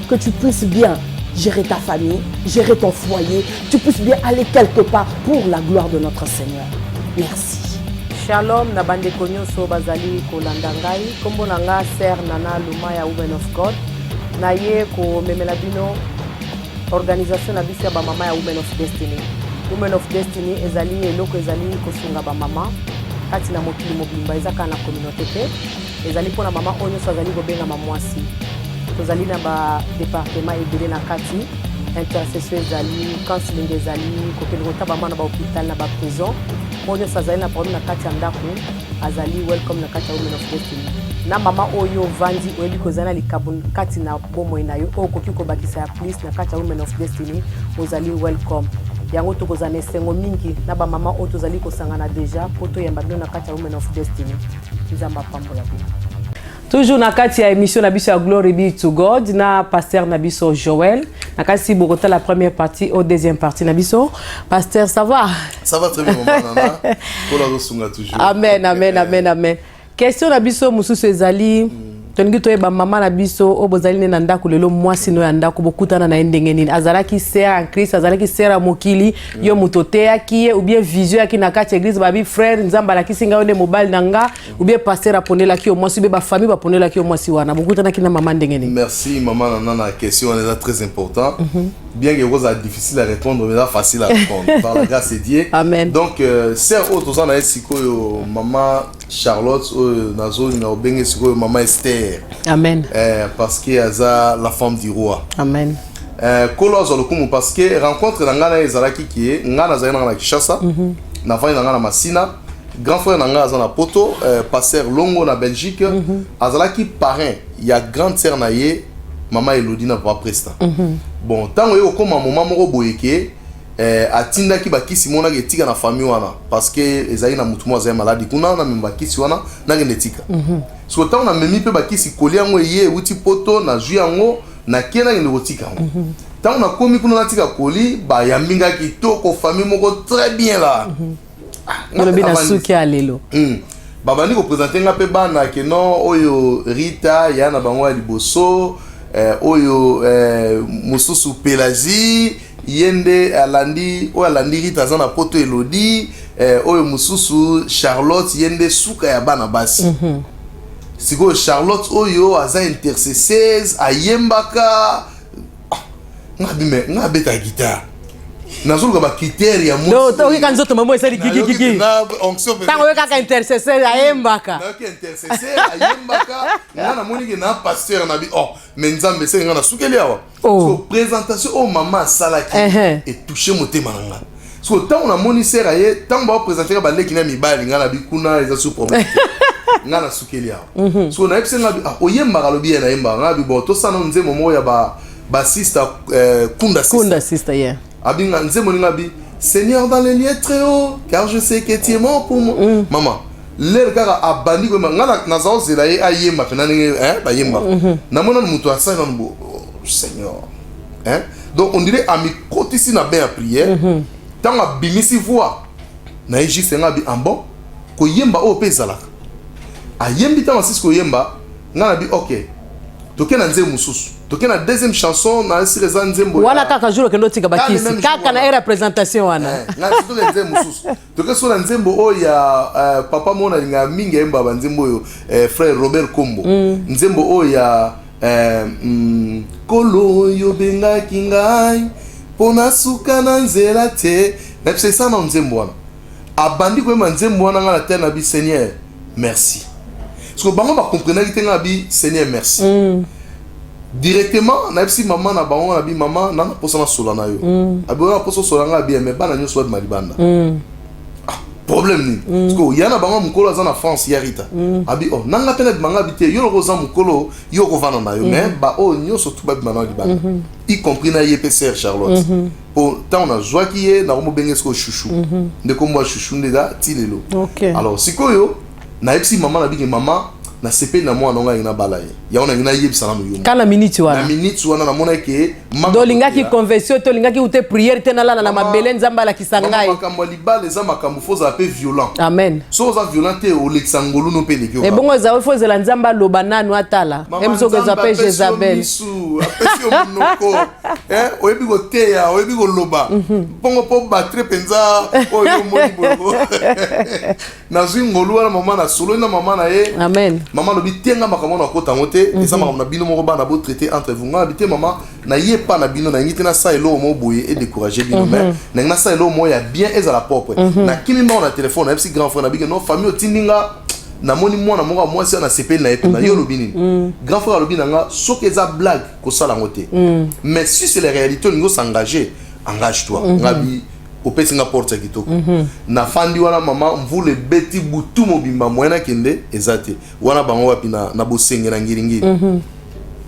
que tu puisses bien gérer ta famille, gérer ton foyer, tu puisses bien aller quelque part pour la gloire de notre Seigneur. Merci. Shalom na bandeko nyonso bazali kolanda ngai kombo na nga Sœur Nana Lumaya Woman of God na ye ko memela bino organisation na biso ya ba mama ya Women of Destiny. Women of Destiny ezali eloko ezali kosunga ba mama kati na mokili mobimba ezaka na communauté te ezali pona mama onyo so azali kobenga mamwasi tozali na ba département ebele na kati intercession ezali counseling ezali kokende kotaba bana ba hôpital na ba prison onyo so azali na problème na kati ya ndako azali welcome na kati ya Women of Destiny na mama oyo vandi oyebi kozala likabo kati na bomoi na yo okoki kobakisa ya plus na kati ya Women of Destiny ozali welcome yango tokozana esengo mingi na ba mama oyo tozali kosangana deja po toyamba bino na kati ya Women of Destiny nzamba pambola bino. Toujours na kati ya émission na biso ya Glory be to God na pasteur na biso Joël na kasi bokota la première partie au deuxième partie na biso pasteur ça va très bien maman Nana pour la resunga toujours amen question na biso mususu ezali tongi toyeba mama na biso obozali ne na ndako lelo mwasi no ya ndako bokutana na ndenge nini azalaki sœur en Christ azalaki sœur ya mokili yo mutotea ki ou bien vision ya ki na kati église babi frère nzamba la kisinga one mobile nanga ou bien pasteur aponela ki o mwasi be ba famille baponela ki o mwasi wana bokutana ki na mama ndenge nini. Merci maman Nana, la question est très importante. Bien que c'est difficile à répondre mais là facile à répondre par la grâce de Dieu. Amen. Donc sœur auto na siko yo maman Charlotte nazo na obenge siko yo maman Esther. Amen. Parce que aza la femme du roi. Amen. Kolo azolokumu parce que rencontre na ngana ezalaki ki ngana za na Kinshasa na vani na ngana Masina grand frère na ngana za na Poto pasteur Longo na Belgique azalaki parrain ya grande sœur na ye maman Elodie na papa Presta. Bon tango yo koma maman moko boyeke atinda ki bakisi mona getika na famille wana parce que ezali na mutu mo za maladi kuna na memba kisi wana na genetika. So tango na memi pe bakisi koli yango ye uti Poto na ju yango na kena ngene botika yango. Tango na komi kuna na tika koli ba yambinga kitoko famille moko très bien là. On bi na suki alelo. Baba ni ko présenter nga pe bana ke non oyo Rita ya na bango ya liboso oyo mususu Pelagie yende alandi Rita za na Poto Elodie oyo mususu Charlotte yende suka ya bana basi. Siko Charlotte oyo aza intercesseuse ayembaka nga beta guitare nazoluka ba critère ya mo no to ki kanzo to mamo esali kiki na onction tango weka intercesseur ayembaka na ki intercesseur ayembaka na moni ke na pasteur na bi mais nzambe se nga na sukeli awa so présentation o mama salaki et toucher motema nanga so tango na moni sera ye tango ba présenter ba leki na mibali nga na bi kuna eza sous problème nga na sukeli awa so na epse nga bi oyembaka lobi na yembaka nga bi bo to sana nzemo mo ya ba sister Kunda sister yeah abinga nzemo ninga bi Seigneur dans les lieux très hauts car je sais que tu es mort pour moi maman le gars abandi ko nga na zao zela ye ayemba pena ninge ba yemba na mona mutu asa na mbo Seigneur donc on dirait ami kotisi na bien à prière tant abimisi voix na eji senga bi ambo ko yemba o pezala ayembi tant asis ko yemba nga na bi OK toke na nzembo mususu toke na deuxième chanson na sireza nzembo wana kaka juro kendo tika bakisi kaka na era présentation wana na toke nzembo mususu toke so na nzembo o ya papa mona linga mingi emba ba nzembo yo frère Robert Kombo nzembo o ya kolo yo benga kingai pona suka na nzela te na pse sana nzembo wana abandi ko ma nzembo wana ngala te na bi Seigneur merci. Parce que bango ba comprendre que nga bi Seigneur merci. Directement na psi maman na bango na bi maman na posa na sola na yo. Abi na posa sola nga bi mais bana nyo soit malibanda. Problème ni. Parce que yana bango mukolo za na France ya Rita. Abi nanga pena banga bité yo lo za mukolo yo ko vana na yo mais ba nyo surtout ba bana libanda. Y compris na YPCR Charlotte. Pour tant na joie qui est na mo bengesko chouchou. De comme moi chouchou ndega tilelo. OK. Alors sikoyo na epsi maman na bigi maman na sepe na mwana nga ina bala ye ya ona ina yebisa na yo kana minute wana na minute wana na mona ke dolinga ki conversion to linga ki ute prière te na la na mabele nzamba la kisangai makambo libala za makambo foza pe violent amen so za violent te o lexangolo no pe leki e bongo za foza la nzamba loba nanu atala emso ko za pe Jezabel apesio monoko oyebi ko teya oyebi ko loba bongo po batre penza oyo moni bongo na zingolo wana mama na solo na mama na ye amen mama lobi tenga makambo na kota ngote eza makambo na bino moko bana bo traiter entre vous nga bité mama na ye pa na bino na ngite na sa elo mo boye et décourager bino mais na sa elo mo ya bien eza la propre na kimi ma na téléphone na petit grand frère na bige no famille otindinga na moni mwana moko moi si na CP na epe na yo lobi nini grand frère lobi nga soki eza blague ko sala ngote mais si c'est la réalité on doit s'engager engage-toi ngabi opesi nga porte kitoko na fandi wana mama mvule beti butu mobimba moyena kende ezate wana bango wapi na bosenge na ngiringiri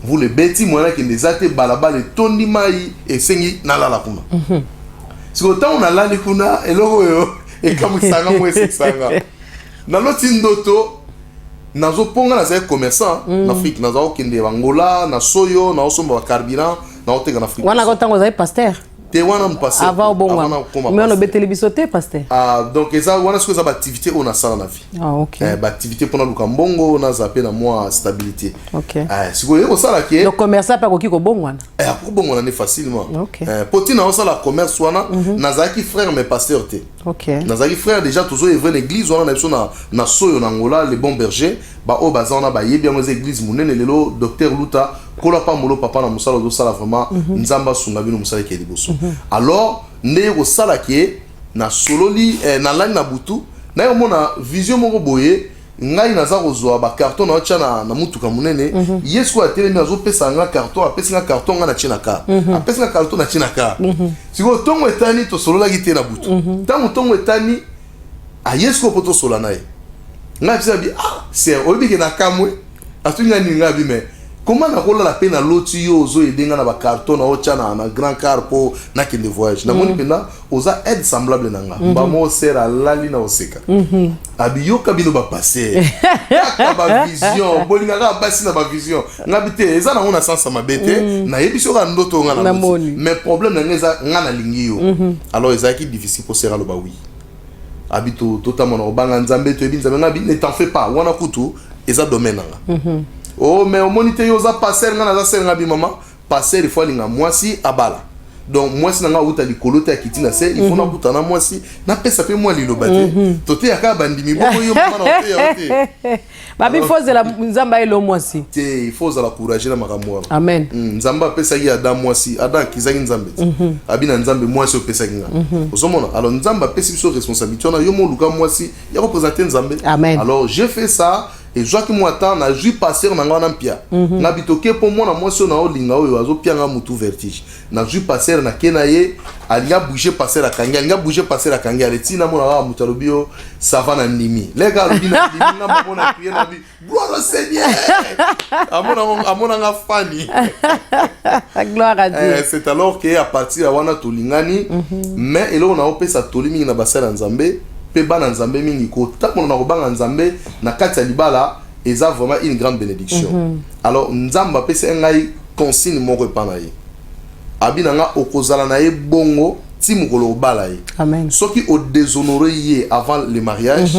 mvule beti moyena kende ezate balabala tondi mai esengi nalala kuna siko tango nalali kuna eloko yo ekamusanga mwese sanga na loti ndoto nazo ponga na zay commerçant na Afrique nazo kende Angola na soyo na osomba wa carburant na oteka na Afrique wana ko tango zay pasteur te wana mpase avant bon mais on obeteli bisoté pasteur donc eza wana ce que ça ba activité on a ça dans la vie OK ba activité pour na lukambongo na zape na moi stabilité OK siko yeko sala ke le commerçant pa koki ko bongwana ko bongwana ne facilement OK potina on sala commerce wana nazaki frère mais pasteur te OK nazaki frère déjà toujours evre l'église wana na soyo na Angola les bons bergers ba o bazana ba yebi ngo église munene lelo docteur Luta kola pa molo papa na musala do sala vraiment nzamba sunga bino musala ke liboso alors ndeye ko sala ke na sololi na lani na butu na yo mona vision moko boye ngai naza kozwa ba carton na cha na mutuka munene yesu atelemi azo pesa nga carton apesa nga carton nga na china ka apesa nga carton na china ka siko tongo etani to solola ki te na butu tongo etani a yesu ko to sola nae nga bisa bi c'est obi ke na kamwe atunya ni nga bi me comment na kola la peine loti yo zo edenga na ba carton na ocha na grand car po na kende voyage na moni pena oza aide semblable nanga ba mo sera lali na oseka abi yo kabino ba passer ba vision bolinga ka basi na ba vision ngabite eza na ona sansa mabete na yebiso ka ndoto nga na mais problème na ngeza nga na lingi yo alors eza ki difficile pour sera lo ba oui habito totalement na banga nzambe to ebi nzambe ngabi ne t'en fais pas wana kutu eza domaine nanga oh mais au monité yoza passer nga na ser ngabi mama passer il faut linga mwasi abala donc mwasi nanga uta likolo ta kitina se il faut na kutana mwasi na pesa pe mwa liloba te tote yaka bandimi boko yo mama na te ya te babi foze la nzamba elo mwasi te il faut la courage na makamwa amen nzamba pesa yi adam mwasi adam kizaki nzambe abina nzambe mwasi opesa kinga osomona alors nzamba pesa biso responsabilité na yo mo luka mwasi ya représenter nzambe amen alors j'ai fait ça et Joachim Mwata na jui passer na ngana mpia na bitoke po mona mwasi na olinga oyo azo pianga mutu vertige na jui passer na kenaye alinga bouger passer la kangi alinga bouger passer la kangi aletina mona wa mutalobio savana nimi lega lubina na mona prier na bi gloire au Seigneur amona nga fani gloire à Dieu c'est alors que à partir ya wana tolingani mais elo na opesa tolimi na basala nzambe pe bana nzambe mingi ko takono na kobanga nzambe na kati ya libala eza vraiment une grande bénédiction alors nzamba pesa ngai consigne moko epana ye abina nga okozala na ye bongo ti mokolo obala ye amen soki o déshonorer ye avant le mariage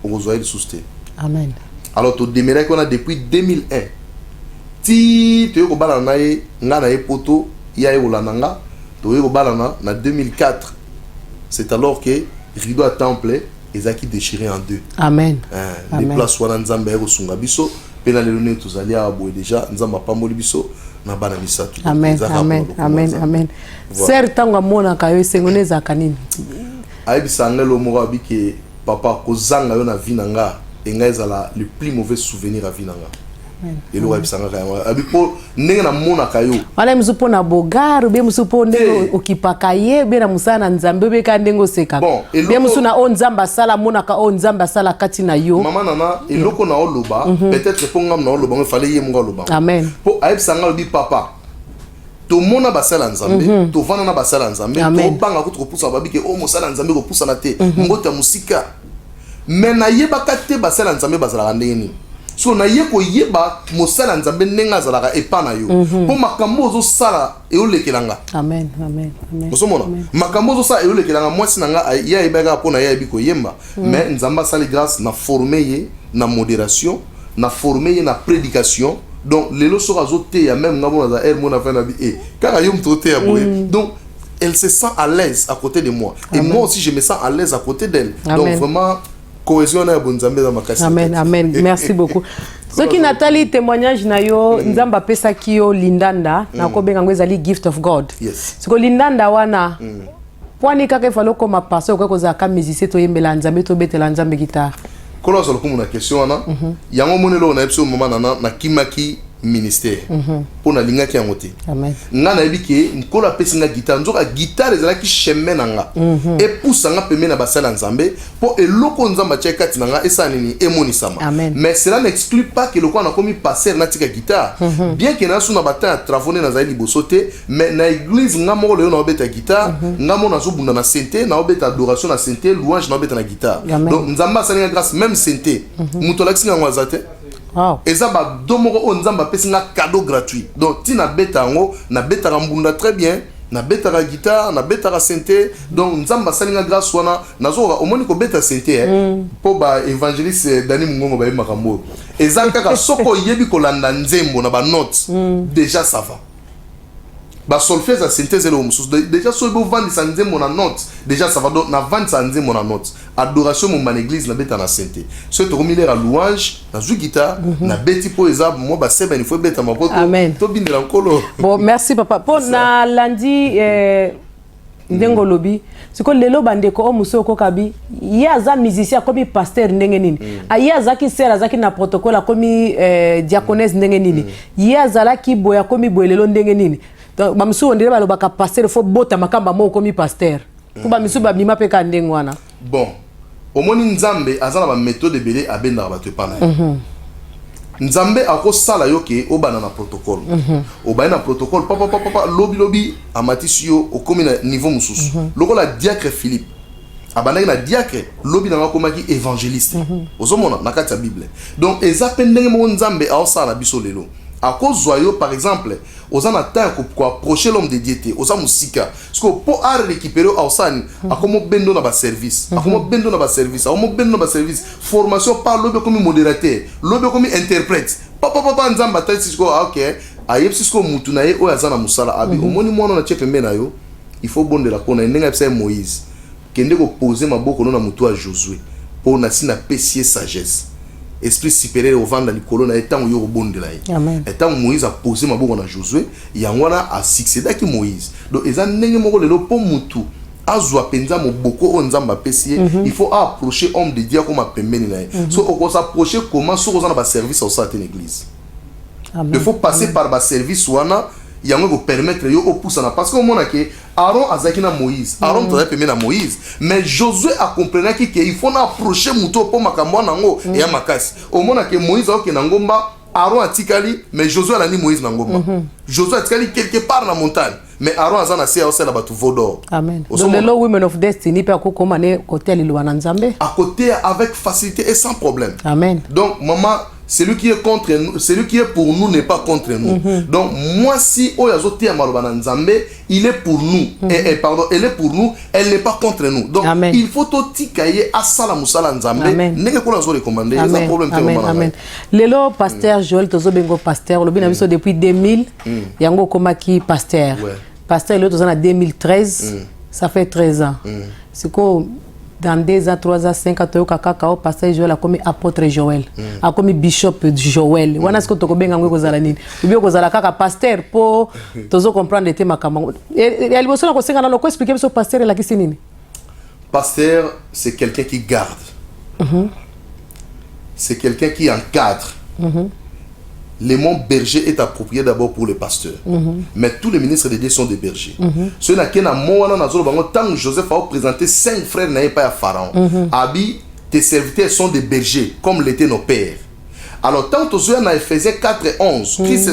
okozwa ye souste amen alors to démarrer qu'on a depuis 2001 ti to ko bala na ye nga na ye poto ya ye olananga to ye ko bala na 2004 c'est alors que rideau à temple ezaki déchiré en deux amen les places wana nzambe ko sunga biso pe na lelo ne tozali aboye déjà nzamba pamboli biso na bana misatu amen amen amen amen ser tango mona ka yo sengoneza kanini ayebisa ngelo moko abike papa kozanga yo na vie na nga enga ezala le plus mauvais souvenir à vie na nga elo ayebisanga kaya abipo ndenge na mona kayo wala msupo na bogaru be msupo ndenge okipaka ye be na musana nzambe be ka ndenge oseka be musuna o nzamba sala mona ka o nzamba sala kati na yo mama nana eloko na oloba peut-être pour ngam na oloba fallait ye munga oloba amen po ayebisanga lobi papa to mona basala nzambe to vana na basala nzambe to banga ko pusa babike o mosala nzambe ko pusa na te ngota musika mais na yebaka te basala nzambe basala ndenge ni so na ye ko yeba mosala nzambe nenga zalaka epana yo po makambo zo sala e olekelanga amen amen amen osomona makambo zo sala e olekelanga mwasi nanga ya ebega pona ya ebiko yemba mais nzamba sali grâce na former ye na modération na former ye na prédication donc lelo sera zoté ya même ngabo na air mona fa na bi e kaka yo mtoté ya boye donc elle se sent à l'aise à côté de moi et moi aussi je me sens à l'aise à côté d'elle donc vraiment cohésion na bonzambe dans ma casse. Amen, amen. Merci beaucoup. Ce qui Nathalie témoignage na yo nzamba pesa ki yo lindanda na ko benga ngwezali gift of God. Yes. Siko lindanda wana. Pwani kaka falo ko mapasa ko za ka musicien to yembela nzambe to betela nzambe guitare. Kola solo ko na question wana. Yango monelo na episode moment na kimaki ministère pour na linga ki yangote. Amen. Nga na ebike nkola pesi nga guitare nzoka guitare ezala ki chemin nanga et pousse nga peme na basala nzambe pour eloko nzamba tia kati nanga esa nini emoni sama. Mais cela n'exclut pas que le quoi na komi passer na tika guitare bien que na suna bata travaux na zali bosote mais na église nga mo le na obeta guitare nga mo na zo bunda na sainteté na obeta adoration na sainteté louange na obeta na guitare donc nzamba sala grâce même sainteté muto la kinga ngwazate. Wow. Et ça va domoro on nzamba pesi nga cadeau gratuit. Donc ti na beta ngo na beta rambunda très bien, na beta la guitare, na beta la synthé. Donc nzamba salinga grâce wana nazo au moni ko beta synthé pour ba évangéliste Dani Mungongo ba makambo. Et ça kaka soko yebi ko landa nzembo na ba notes déjà ça va. Ba solfège à synthèse le musus déjà so bo vendre sa nzembo na notes déjà ça va donc na vendre sa nzembo na notes adoration mon ban église na beta na synthé so to komile la louange na zu guitare na beti po ezab mo ba seba il faut beta makoto to bindela nkolo. Bon merci papa pour na lundi ndengo lobi siko lelo bandeko o muso ko kabi ya za musicien comme pasteur ndenge nini aya za ki sera za ki na protocole comme diaconesse ndenge nini ya za la ki boya comme boyelelo ndenge nini donc ba muso ndele ba lo ba ka pasteur faut bota makamba mo comme pasteur pour ba muso ba bima pe ka ndenge wana. Bon omoni nzambe azana ba méthode belé abenda ba te pana nzambe akosala yo ke obana na protocole obana na protocole papa lobi amatisio okomi na niveau mususu lokola diacre Philippe abandaki na diacre lobi na komaki évangéliste ozomona na kati ya Bible donc ezape ndenge mo nzambe aosala biso lelo akozwa yo par exemple ozana temps ko approcher l'homme de Dieu te oza musika parce que pour a récupérer aosani akomo bendo na ba service akomo bendo na ba service formation par lobe comme modérateur lobe comme interprète papa nzamba tati ko OK ayepsi ko mutu na ye o azana musala abi omoni mwana na chepe mena yo il faut bondela kona ndenga pesa Moïse kende ko poser maboko na mutu a Josué pour na sina pesier sagesse esprit supérieur au vent dans les colonnes et tant où il rebondela et tant Moïse a posé ma boue na Josué yangwana a succédé qui Moïse donc ils ont n'engagé mon rôle le pont mutu azwa penza mo boko onzamba pesier il faut approcher homme de Dieu comme a pembeni na so on s'approcher comment so on a service au sein de l'église il faut passer par ba service wana yango go permettre yo opoussa na parce que au mona ke Aaron azaki na Moïse Aaron to pemé na Moïse mais Josué a compris que il faut na approcher muto po makambo nango et ya makasi au mona ke Moïse a ke na ngomba Aaron atikali mais Josué a ni Moïse na ngomba Josué atikali quelque part na montagne mais Aaron azana sia au sela batu vodor. Amen. Donc le women of destiny peut akoko mané côté liluana nzambe à côté avec facilité et sans problème. Amen. Donc maman celui qui est contre nous, celui qui est pour nous n'est pas contre nous. Donc moi si oyazote ya malobana nzambe, il est pour nous. Et pardon, elle est pour nous, elle n'est pas contre nous. Donc Amen. Il faut tikaye asala musala nzambe. Nenge ko lazo recommander, il y a un problème Amen. Lelo pasteur Joël tozo bengo pasteur, lobi na biso depuis 2000, yango komaki pasteur. Pasteur lelo tozo na 2013, ça fait 13 ans. C'est quoi dans 2 ans, 3 ans, 5 ans, kakao pasteur Joël a commis apôtre Joël, a commis bishop Joël. Wana ce que tu connais ngwe kozala nini? Ubi kozala kaka pasteur pour tozo comprendre te makamba. Elle bosse na ko senga na lo ko expliquer ce pasteur la kisi nini? Pasteur, c'est quelqu'un qui garde. C'est quelqu'un qui encadre. Le mot berger est approprié d'abord pour le pasteur. Mais tous les ministres de Dieu sont des bergers. Ceux qui ont tant Joseph a présenté 5 frères n'avaient pas à Pharaon. Abi, tes serviteurs sont des bergers, comme l'étaient nos pères. Alors, tant que ceux dans Ephésiens 4 et 11, Christ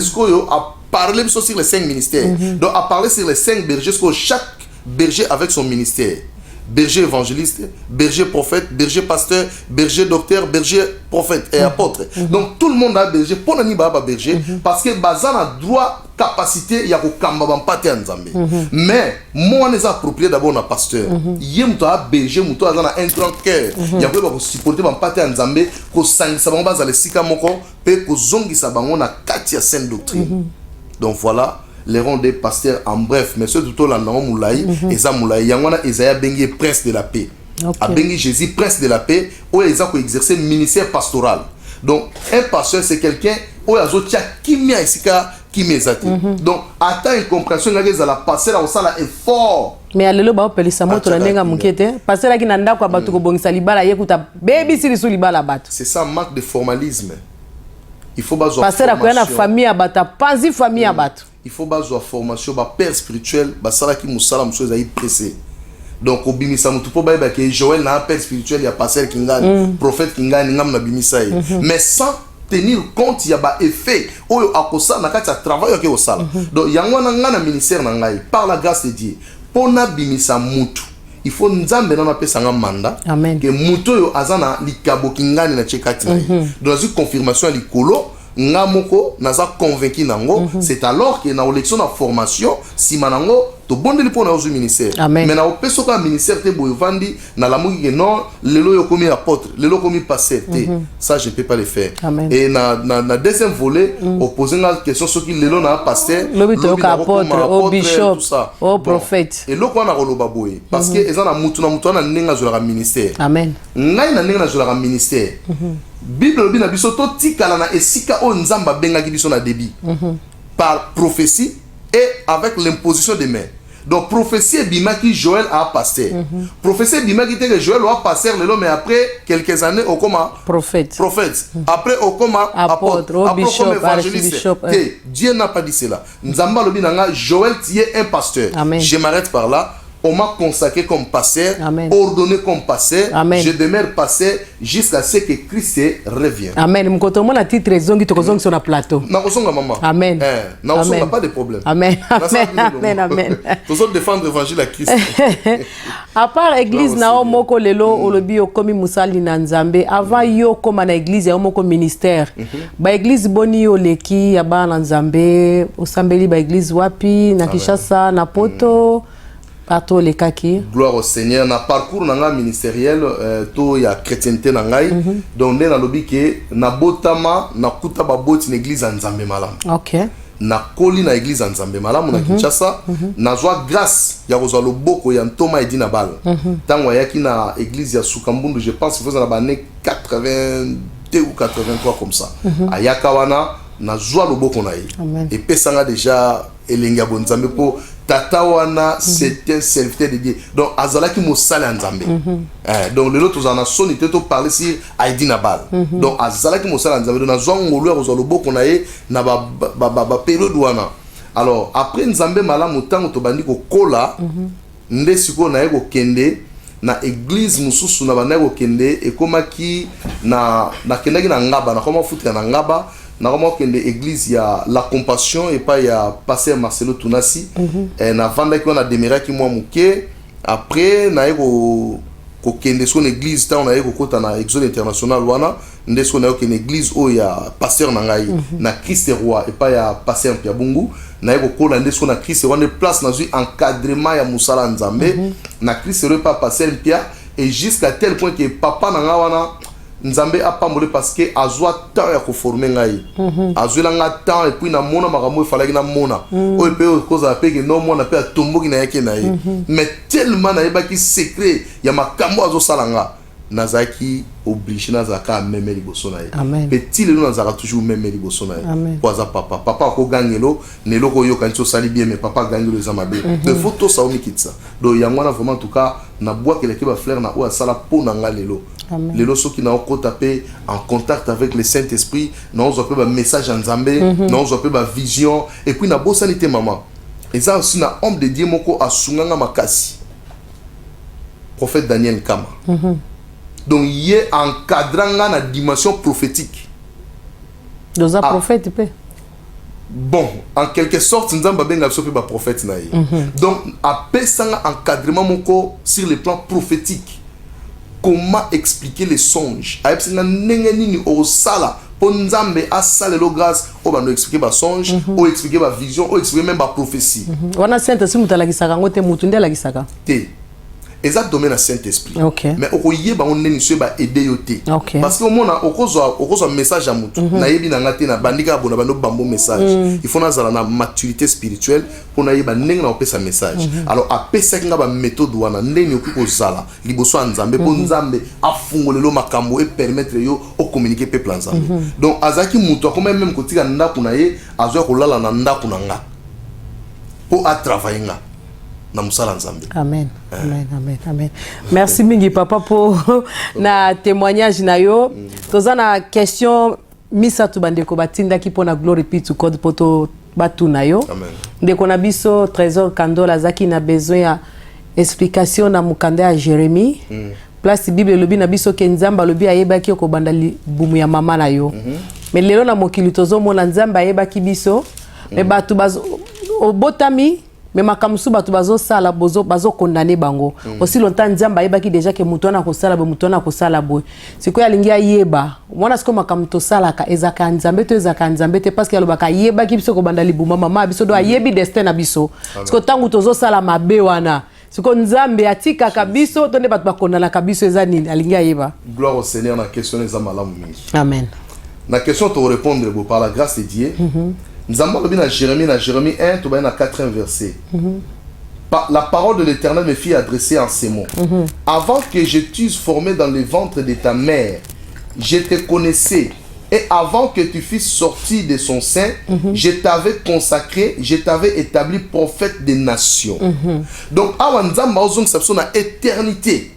a parlé sur les 5 ministères. Donc, a parlé sur les 5 bergers, chaque berger avec son ministère. berger évangéliste, berger prophète, berger pasteur, berger docteur, berger prophète et apôtre. Donc tout le monde a berger, pour nani ba berger, parce que bazan a droit, capacité, ya ko kamba ban pate nzambe. Mais moi on est approprié d'abord na pasteur. Yem to a berger, muto a na un grand cœur. Ya ko ba supporter ban pate nzambe, ko sangisa bango bazale sika moko, pe ko zongisa bango na kati ya sainte doctrine. Donc voilà les rangs des pasteurs en bref, mais ce tout là non moulay et ça moulay yangwana Isaïa bengi prince de la paix. A bengi Jésus prince de la paix où ils ont exercé ministère pastoral. Donc un pasteur c'est quelqu'un où il a zotia kimia isika kimezati. Donc attends une compréhension ngeze la pasteur au sala effort. Mais alelo ba pelisa moto na nenga mukete pasteur ki nanda kwa batu ko bongisa libala yekuta baby siri su libala batu. C'est ça manque de formalisme. Il faut bazo pasteur akoya na famille abata panzi famille abatu. Il faut bazo formation ba père spirituel ba sala ki musala musoza yi pressé. Donc au bimisa mutu po ba ke Joël na père spirituel ya pasteur kingani prophète kingani ngam na bimisa yi. Mais sans tenir compte ya ba effet oyo akosa na kati ya travail ke osala. Donc yango na ngana ministère na ngai par la grâce de Dieu pona bimisa mutu il faut nzambe na pesa nga mandat que mutu yo azana likabo kingani na chekati na yi. Donc une confirmation likolo nga moko naza convaincu nango c'est alors que na élection na formation si manango to bondeli pona au ministère mais na opeso ka ministère te boyvandi na la muki que non lelo yo komi apôtre lelo komi pasteur te ça je peux pas le faire. Et na deuxième volet opposer la question ce qui lelo na pasteur lobi to ka apôtre au bishop au prophète et loko na koloba boye parce que ezana mutu na nenga zo la ministère amen ngai na nenga zo la ministère Bible lobi na biso to tikala na esika o nzamba bengaki biso na débit par prophétie et avec l'imposition des mains. Donc prophétie bimaki Joël a pasteur. Prophétie bimaki que Joël a pasteur le mais après quelques années au coma prophète. Après au coma apôtre, après bishop, évangéliste. Dieu n'a pas dit cela. Nzamba lobi nanga Joël tu es un pasteur. Je m'arrête par là. On m'a consacré comme pasteur, ordonné comme pasteur. Je demeure pasteur jusqu'à ce que Christ revienne. Amen. Mkotomo na titre zongi tokozongi sur la plateau. Na osonga maman. Amen. Na osonga pas de problème. Amen. Amen. Tous défendre l'évangile à Christ. À part église na omoko lelo olobi okomi musali na Nzambe avant yo koma na église ya omoko ministère. Ba église boni yo leki ya ba na Nzambe osambeli ba église wapi na Kinshasa na Poto. Partout les kaki. Gloire au Seigneur. Na parcours nanga ministériel to ya chrétienté nangai. Donc na lobi ke na botama na kuta ba boti na église en Nzambe malam. OK. Na koli na église en Nzambe malam na Kinshasa. Na joie grâce ya kozwa loboko ya ntoma edi na bal. Tango yaki na église ya Sukambundu, je pense que faisait na année 82 ou 83 comme ça. Ayaka wana na joie loboko na yi. Et pesanga déjà elenga bonzambe po tata wana c'est un serviteur de Dieu. Donc azalaki mosala nzambe. Donc le autres en a sonité to parler sur Aidi Nabal. Donc azalaki mosala nzambe donc na zongolo ya loboko na ye na ba période wana. Alors après nzambe malamu tango to bandi ko kola nde siko na ye ko kende na église mususu na bana ko kende ekomaki na kendaki na ngaba na koma futa na ngaba na koma kende église ya la compassion et pas ya pasteur Marcelo Tunasi na vanda ki on a demeuré ki moi muke après na ko kende son église ta on a ko kota na Exode international wana nde so na ko kende église o ya pasteur na ngai na Christ roi et pas ya pasteur Piabungu na ko kola nde so na Christ wana place na zui encadrement ya musala nzambe na Christ roi pas pasteur Pia et jusqu'à tel point que papa na nga wana Nzambe a pas moulé parce que azwa temps ya ko former ngai azwa nga temps et puis na mona makambo ifalaki na mona o pe cause a pe que non mona pe atomboki na yake na ye mais tellement na yeba ki secret ya makambo azo salanga nazaki obligé nazaka même liboso na ye petit le nazaka toujours même liboso na ye kwa za papa ko gangelo ne loko yo kancho sali bien mais papa gangelo za mabe de photo ça omikitsa do yangwana vraiment en tout cas na bois que les ba fleur na o sala po na ngalelo les losos qui n'ont pas tapé en contact avec le Saint-Esprit, n'ont pas un message en Zambé, n'ont pas une vision, et puis n'a pas sanité maman. Et ça aussi n'a homme de Dieu moko a sunganga makasi. Prophète Daniel Kama. Donc il est encadrant la dimension prophétique. Dans un prophète, bon, en quelque sorte, nous avons bien absorbé le prophète. Donc, après ça, encadrement sur le plan prophétique, comment expliquer les songes? Après ça, nous sala pour nous amener grâce au bando expliquer les songes, ou expliquer la vision, ou expliquer même la prophétie. On a saint esprit mutala kisaka ngote mutunde la kisaka. Exact domaine à Saint-Esprit. Okay. Mais au lieu ba on est ba aider yoté. Okay. Parce que au monde okozo message à mutu. Na yebi na ngate na bandika bona bando bambo message. Il faut na zala na maturité spirituelle pour na yeba ndenge na opesa message. Alors apesa kinga ba méthode wana ndenge okiko zala liboso nzambe po nzambe afungolelo makambo et permettre yo o communiquer peuple nzambe. Donc azaki mutu akoma même kotika ndaku na ye azo ko lala na ndaku na nga. Pour à travailler nga. Amen. Amen. Amen. Amen. Merci mingi papa pour na témoignage na yo. Toza na question misa tu bandeko batinda ki pona glory pit to code poto batu na yo. Amen. Ndeko na biso trésor Kandola zaki na besoin ya explication na mukanda ya Jérémie. Place Bible lobi na biso ke nzamba lobi ayeba ki ko bandali bumu ya mama na yo. Mais lelo na mokili tozo mona nzamba ayeba ki biso. Mais batu bazo obotami mais makamsu batu bazo sala bazo condamner bango aussi longtemps nzamba yeba ki déjà que mutona ko sala bo mutona ko sala bo siko ya lingia yeba mwana siko makamto sala ka ezaka nzambe te parce que alobaka yeba ki biso ko bandali buma mama biso do ayebi destin na biso siko tangu tozo sala mabe wana siko nzambe atika kabiso tonde batu bakondana kabiso ezani alingia yeba. Gloire au Seigneur na question les amalamu mingi. Amen. La question te répondre par la grâce de Dieu. Nous avons lu dans Jérémie 1, tout dans 4 verset. La parole de l'Éternel me fit adresser en ces mots. Avant que je t'eusse formé dans le ventre de ta mère, je te connaissais. Et avant que tu fusses sorti de son sein, je t'avais consacré, je t'avais établi prophète des nations. Donc, avant Nzamba ozong sapso na éternité.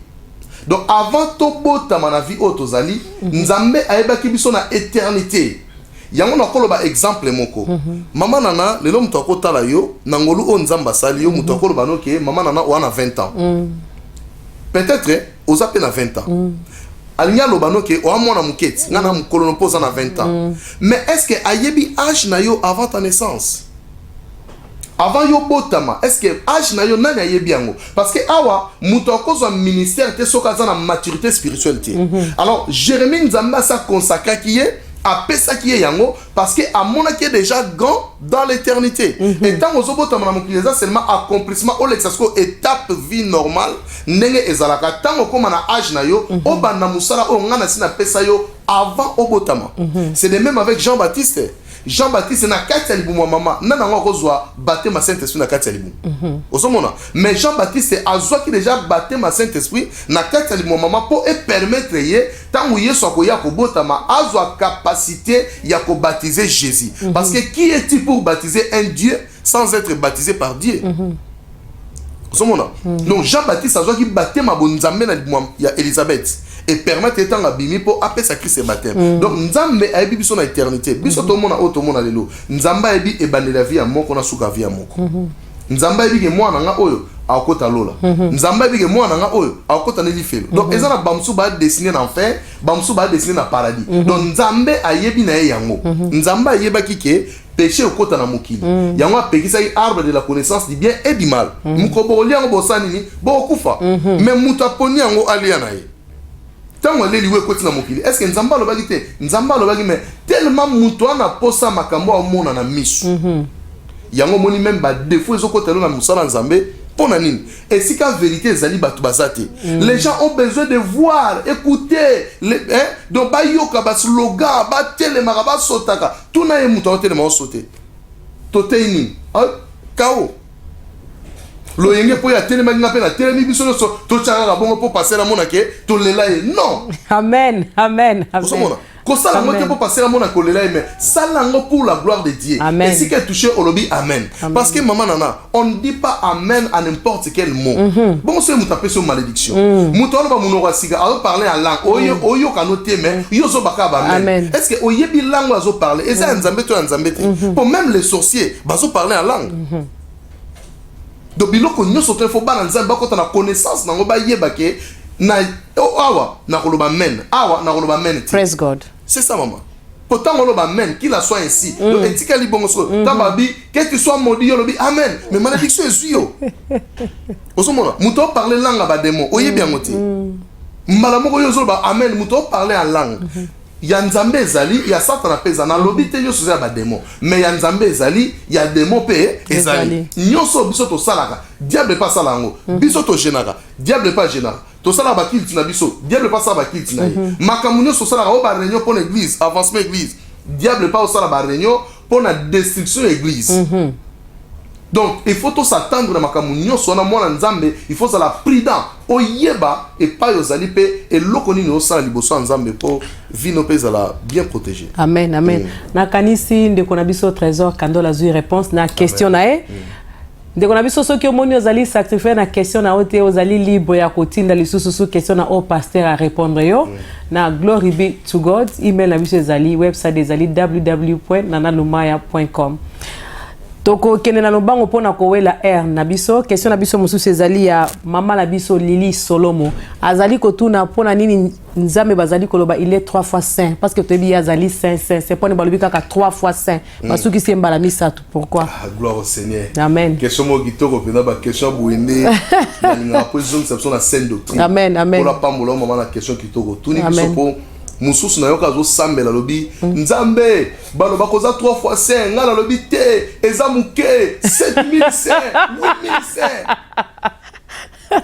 Donc, avant Tobota manavi otozali, Nzambe aebaki biso na éternité. Yango na koloba exemple moko. Mama nana lelo mutu akotala yo nangolu o nzamba sali yo mutu akoloba no ke mama nana wana 20 ans. Peut-être oza pe na 20 ans. Alinya loba no ke o amona muketi ngana mukolo no poza na 20 ans. Mais est-ce que ayebi âge na yo avant ta naissance? Avant yo botama, est-ce que âge na yo nani ayebi yango? Parce que awa mutu akozo ministère te soka za na maturité spirituelle te. Alors Jérémie Nzamba sa consacré qui est après ça qui est yango parce que à mon qui est déjà grand dans l'éternité. Et tant aux obota mon seulement accomplissement au l'exasko étape vie normale nenge ezalaka tant comme na âge na yo o banda musala o ngana sina pesa yo avant obotama. C'est de même avec Jean-Baptiste. Jean-Baptiste na kati ya libumu mama nana ngo kozwa baptême Saint-Esprit na kati ya libumu. Osomona mais Jean-Baptiste azwa ki déjà baptême Saint-Esprit na kati ya libumu mama pour et permettre ye tangu Yesu akoya kobotama azwa capacité ya ko baptiser Jésus. Parce que qui est-il pour baptiser un Dieu sans être baptisé par Dieu? Osomona donc Jean-Baptiste azwa ki baptême bonzambe na libumu ya Élisabeth. Et permettre étant abimi pour appeler sa Christ baptême. Donc Nzambe a ebi biso na éternité. Biso to mona o to mona lelo. Nzamba ebi ebande la vie à moko na suka vie à moko. Nzamba ebi ke mwana nga oyo akota lola. Nzamba ebi ke mwana nga oyo akota neli felo. Donc ezana bamsu ba dessiner en enfer, bamsu ba dessiner na paradis. Donc Nzambe ayebi na ye yango. Nzamba ayeba kike péché okota na mokili. Yango apekisa arbre de la connaissance du bien et du mal. Mukobo liango bosani ni bo kufa. Mais mutaponi yango alia na ye. Tango leli we koti na mokili est-ce que nzamba lobaki te nzamba lobaki mais tellement mutu ana posa makambo amona na misu yango moni même ba défaut ezokotelo na musala nzambe pona nini et si ka vérité ezali batu bazate les gens ont besoin de voir écouter donc ba yoka ba slogan ba telemaka ba sotaka tuna ye mutu otelema osote toteini kao lo yenge po ya telema ngapé na telemi biso so to changa bongo po passer la mona ke to lela ye non amen amen amen ko sala mo ke po passer la mona ko lela mais sala ngo pour la gloire de Dieu et si que toucher au lobby amen parce que maman nana on ne dit pas amen à n'importe quel mot bon c'est muta peso malédiction muta ba munora siga a parler en langue oyo kanoté mais yo zo baka ba amen est-ce que oyebi langue azo parler et ça nzambe to nzambe pour même les sorciers bazo parler en langue. Donc biloko nyoso te fo bana nzambe bakota na connaissance nango ba yeba ke na awa na koloba men awa na koloba men. Praise God. C'est ça maman. Pourtant, on a amen, qu'il a soit ainsi. Donc, etika li bongo so. Tababi, que tu sois maudit, yo lobi amen. Mais malédiction est yo. Osomona, muto parler langue ba démon. Oye bien moti. Malamoko yo zo ba amen, muto parler en langue. Ya nzambe ezali, ya Satan pesa na lobi te yo so ba démon. Mais ya nzambe ezali, ya démon pe ezali. Nyonso biso to salaka. Diable pas salango. Biso to genaka. Diable pas genaka. To sala ba kilti na biso, diable pas ça ba kilti na ye. Makamunyo so sala o ba réunion pour l'église, avancement église. Diable pas au sala ba réunion pour la destruction église. Donc il faut tout s'attendre na makamunyo so na mwana nzambe, il faut ça la prudent. Oyeba et pas yo zali pe et lokoni no sala liboso nzambe pour vino pe la bien protégé. Amen, amen. Na kanisi ndeko na biso trésor kando la zui réponse na question na e. Ndeko na biso soki omoni ozali sacrifier na question na ote ozali libre ya kotinda lisusu question na au pasteur à répondre yo na glory be to God. Email na biso ezali website ezali www.nanalumaya.com. Toko kene na lobango pona kowela R na biso question na biso mususu ezali ya mama na biso Lili Solomo azali kotuna pona nini nzambe bazali koloba il est 3 fois saint parce que tebi azali saint c'est pona balobi kaka 3 fois saint basuki semba la misa tout pourquoi gloire au Seigneur. Amen. Question mo gitoko pena ba question buende na position ça na sainte doctrine. Amen, amen. Pour la pambola maman la question kitoko tuni biso po mususu na yoka zo sambela lobi nzambe baloba koza 3 fois saint ngala lobi te eza muke 7000 saint 8000 saint.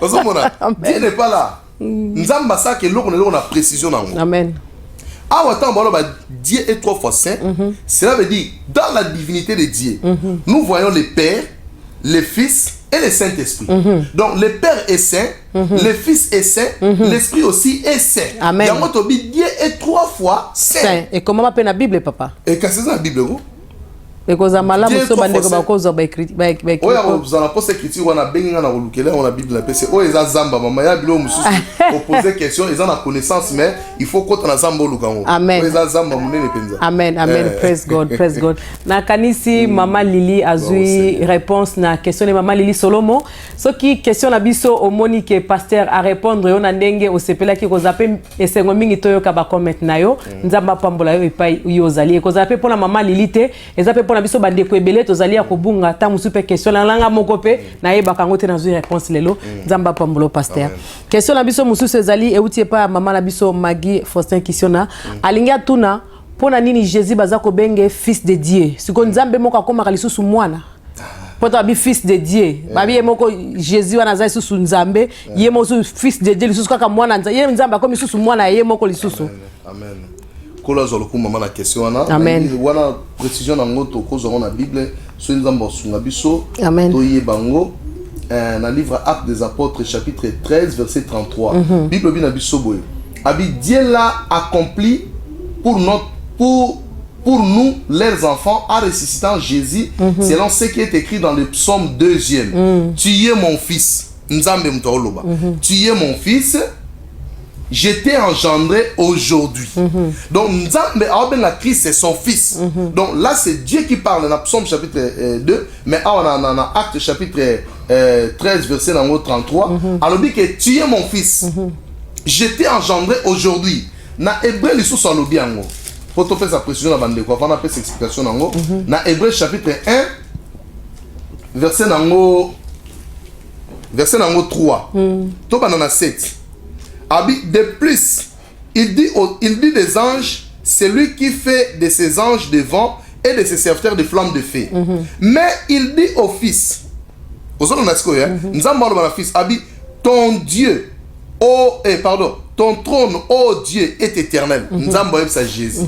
Ozomona Dieu n'est pas là. Nzamba ça que loko na précision nango. Amen. Ah attends baloba Dieu est 3 fois saint. Cela veut dire dans la divinité de Dieu nous voyons le Père, le Fils et le Saint-Esprit. Donc le Père est saint, le Fils est saint, l'Esprit aussi est saint. Amen. Dieu est 3 fois saint. Et comment m'appelle la Bible papa? Et qu'est-ce que c'est la Bible vous? Et cause amala muso bande ko bakoza ba écrit ba oya vous en poste écriture wana benga na kolukela on la Bible na PC o eza zamba mama ya bilo mususu pour poser question ils ont la connaissance mais il faut qu'on na zamba lukango amen eza zamba munene penza amen amen praise God na kanisi mama Lili azui réponse na question de mama Lili Solomo soki question na biso omoni ke pasteur a répondre yo na ndenge o sepela ki ko zape esengo mingi toyo ka ba comment na yo nzamba pambola yo epai yo zali ko zape pona mama Lili te ezape na biso bandeko ebele tozali ya kobunga ta musupe question na langa moko pe na yeba kango te na zui réponse lelo nzamba pambolo pasteur question na biso mususu ezali euti pa mama na biso Maggie Faustin Kisiona alinga tuna pona nini Jésus baza ko benge fils de Dieu siko nzambe moko akoma lisusu mwana poto abi fils de Dieu babi moko Jésus wana za lisusu nzambe ye moko fils de Dieu lisusu kaka mwana nzambe ye nzambe akomi lisusu mwana ye moko lisusu amen. Kola zoloku mama na question wana wana précision na ngoto kozo na Bible so nzambo sunga biso to yebango na livre Actes des Apôtres chapitre 13 verset 33 Bible bina biso boye abi Dieu l'a accompli pour nous leurs enfants en ressuscitant Jésus selon ce qui est écrit dans le psaume 2e tu es mon fils nzambe mtoloba tu es mon fils je t'ai engendré aujourd'hui. Donc, Nzambe a Christ, c'est son fils. Donc là, c'est Dieu qui parle dans Psaume chapitre 2, mais on a Acte chapitre 13, verset 33. Alors, dit que tu es mon fils. Je t'ai engendré aujourd'hui. Na Hébreu, les sous sont lobby en gros. Faut te faire sa précision avant de quoi. On a fait cette explication en gros. Na Hébreu chapitre 1, verset 3. Tout dans 7. De plus, il dit des anges, c'est lui qui fait de ses anges de vent et de ses serviteurs de flammes de feu. Mais il dit au fils, ton Dieu, ton trône, ô Dieu, est éternel. Jésus.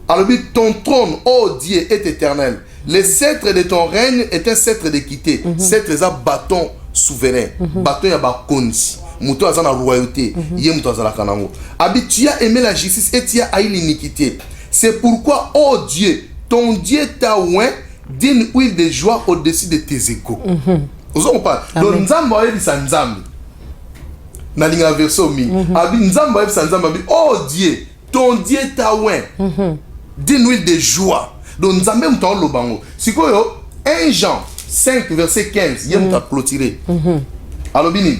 Alors, ton trône, ô Dieu, est éternel. Le sceptre de ton règne est un sceptre d'équité. Sceptre est un bâton souverain. Bâton est un konzi. Mouto azana royauté, tu as aimé la justice et tu as haï l'iniquité. C'est pourquoi, oh Dieu, ton Dieu t'a oint d'une huile de joie au-dessus de tes échos. Donc, Nzambe ayebi sa Nzambe. Na linga verso mi. Abi Nzambe ayebi sa Nzambe abi, oh Dieu, ton Dieu t'a oint d'une huile de joie. Donc Nzambe mta lobango. Sikoyo 1 Jean 5 verset 15, yem ta clôturer. Alors bini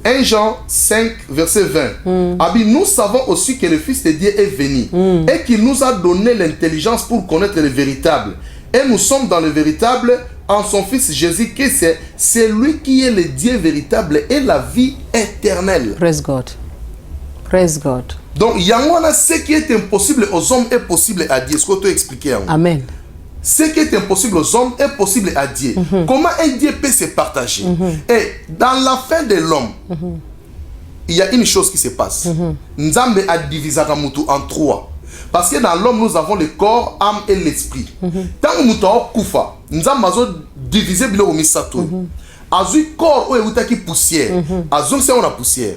1 Jean 5, verset 20. Abi, nous savons aussi que le Fils de Dieu est venu et qu'il nous a donné l'intelligence pour connaître le véritable. Et nous sommes dans le véritable en son Fils Jésus-Christ. C'est lui qui est le Dieu véritable et la vie éternelle. Praise God. Praise God. Donc, yangwana, ce qui est impossible aux hommes est possible à Dieu. Est-ce que tu as expliqué? Amen. Ce qui est impossible aux hommes est possible à Dieu. Comment un Dieu peut se partager? Et dans la fin de l'homme, il y a une chose qui se passe. Nzambe a divisé Ramutu en 3. Parce que dans l'homme, nous avons le corps, âme et l'esprit. Tant que nous avons Koufa, Nzambe a divisé le Misato. Azui corps ou est poussière. Azui c'est on a poussière.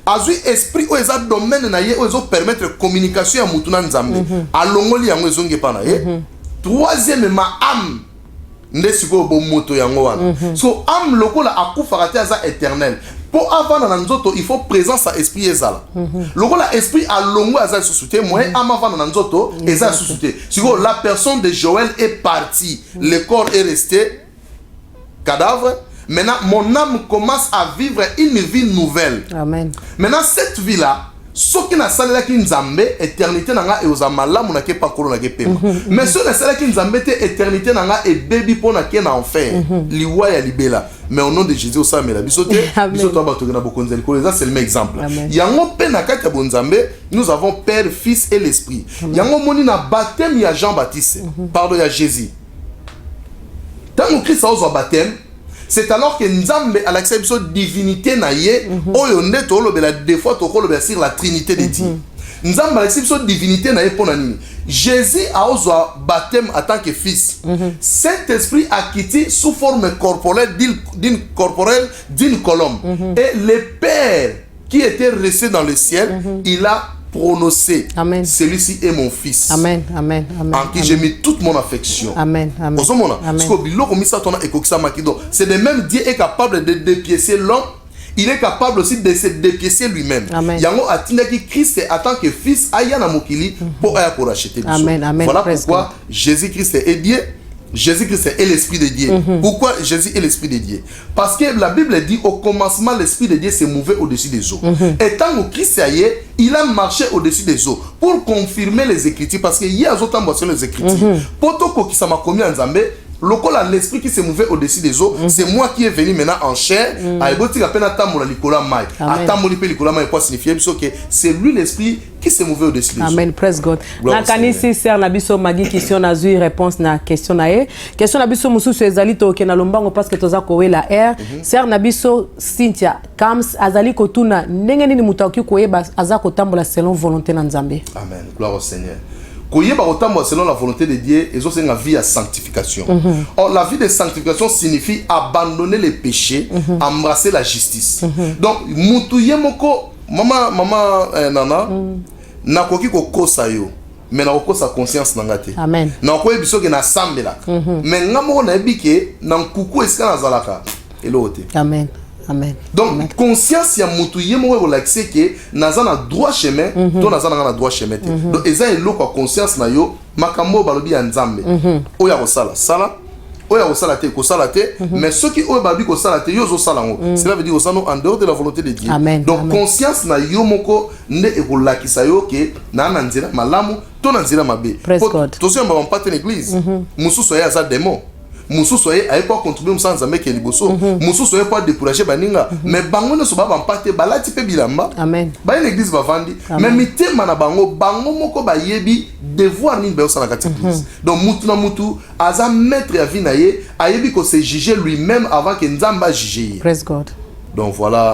Azui esprit ou est domaine na ye ou est permettre communication à Mutuna Nzambe. A longoli yango ezonge pa na ye. Troisième, ma âme. Ndesiko bo moto yango wana. So âme lokola akufaka te aza éternel. Pour avoir dans nzoto, il faut présence à esprit ezala. Lokola esprit a longo aza susute, moi âme avant dans nzoto eza susute. Siko la personne de Joël est partie, le corps est resté cadavre. Maintenant mon âme commence à vivre une vie nouvelle. Amen. Maintenant cette vie là, ce qui n'a pas été Nzambe, éternité nanga et aux amalamu na ke pakolo na ke pema. Mais ce qui n'a pas été Nzambe, éternité nanga et baby pour na ke na enfer. Liwa ya libela. Mais au nom de Jésus, au sein de la bisote, bisote abato na bokonzel ko. Ça c'est le même exemple. Yango pe na kati ya bonzambe, nous avons Père, Fils et l'Esprit. Yango moni na baptême ya Jean-Baptiste. Pardon ya Jésus. Tant que Christ a au baptême, c'est alors que Nzambe a l'acception de divinité naie, oyo neto lo bela des fois to ko lo sur la trinité de Dieu. Nzambe a l'acception de divinité naie pour nani. Jésus a osé baptême en tant que fils. Saint-Esprit a quitté sous forme corporelle d'une colombe. Et le Père qui était resté dans le ciel, il a prononcé. Celui-ci est mon fils. Amen. Amen. Amen. En qui j'ai mis toute mon affection. Amen. Amen. C'est le même Dieu est capable de dépiécer l'homme. Il est capable aussi de se dépiécer lui-même. Yango atindaki Christ en tant que fils ayana mokili pour racheter. Voilà pourquoi Jésus-Christ est Dieu. Jésus-Christ est l'Esprit de Dieu. Pourquoi Jésus est l'Esprit de Dieu? Parce que la Bible dit au commencement l'Esprit de Dieu s'est mouvé au-dessus des eaux. Et tant que Christ il a marché au-dessus des eaux pour confirmer les Écritures. Parce qu'il y a d'autres temps sur les Écritures. Potoko qui s'est commis en Zambé. L'esprit qui s'est mouvé au-dessus des eaux, c'est moi qui est venu maintenant en chair. C'est lui l'esprit qui s'est mouvé au-dessus des eaux. Amen, praise God. Na kanisi ser na biso magi question na zui réponse na question na e. Question na biso mususu ezali to ke na lombango parce que toza kowe la air. Ser na biso Cynthia Kams azali kotuna ndenge nini mutaki koyeba azako tambola selon volonté na Nzambe. Amen. Gloire au Seigneur. Selon la volonté de Dieu, et c'est une vie à sanctification. Or, la vie de sanctification signifie abandonner les péchés, embrasser la justice. Donc, mutuye moko, maman, nana, na koki ko kosa yo, mais na kosa conscience nangate. Amen. Na ko ebiso ke na sambela. Mais ngamo na ebike na kuku eska na zalaka. Elote. Amen. Amen. Donc, conscience ya mutu yemo we relaxé que naza na droit chemin, to naza na droit chemin. Donc, eza eloko conscience na yo makambo balobi ya Nzambe. Oya ko sala, sala. Oya ko sala te, ko sala te, mais ceux qui oya babi ko sala te, yo zo sala ngo. Cela veut dire au sano en dehors de la volonté de Dieu. Amen. Donc, amen. Conscience na yo moko ne ekolakisa yo ke na nzela malamu, to na nzela mabe. To se mba mpate l'église. Mususu ya za démon. Moussou soye a pas contribué sans Nzambe ke liboso. Moussou soye pas décourager baninga. Mais bango ne so ba mpate balati pe bilamba. Amen. Ba l'église va vandi. Mais mitema na bango moko ba yebi devoir ni be osala kati église. Donc mutu na mutu aza maître ya vie na ye, ayebi ko se juger lui-même avant que Nzamba juger. Praise God. Donc voilà.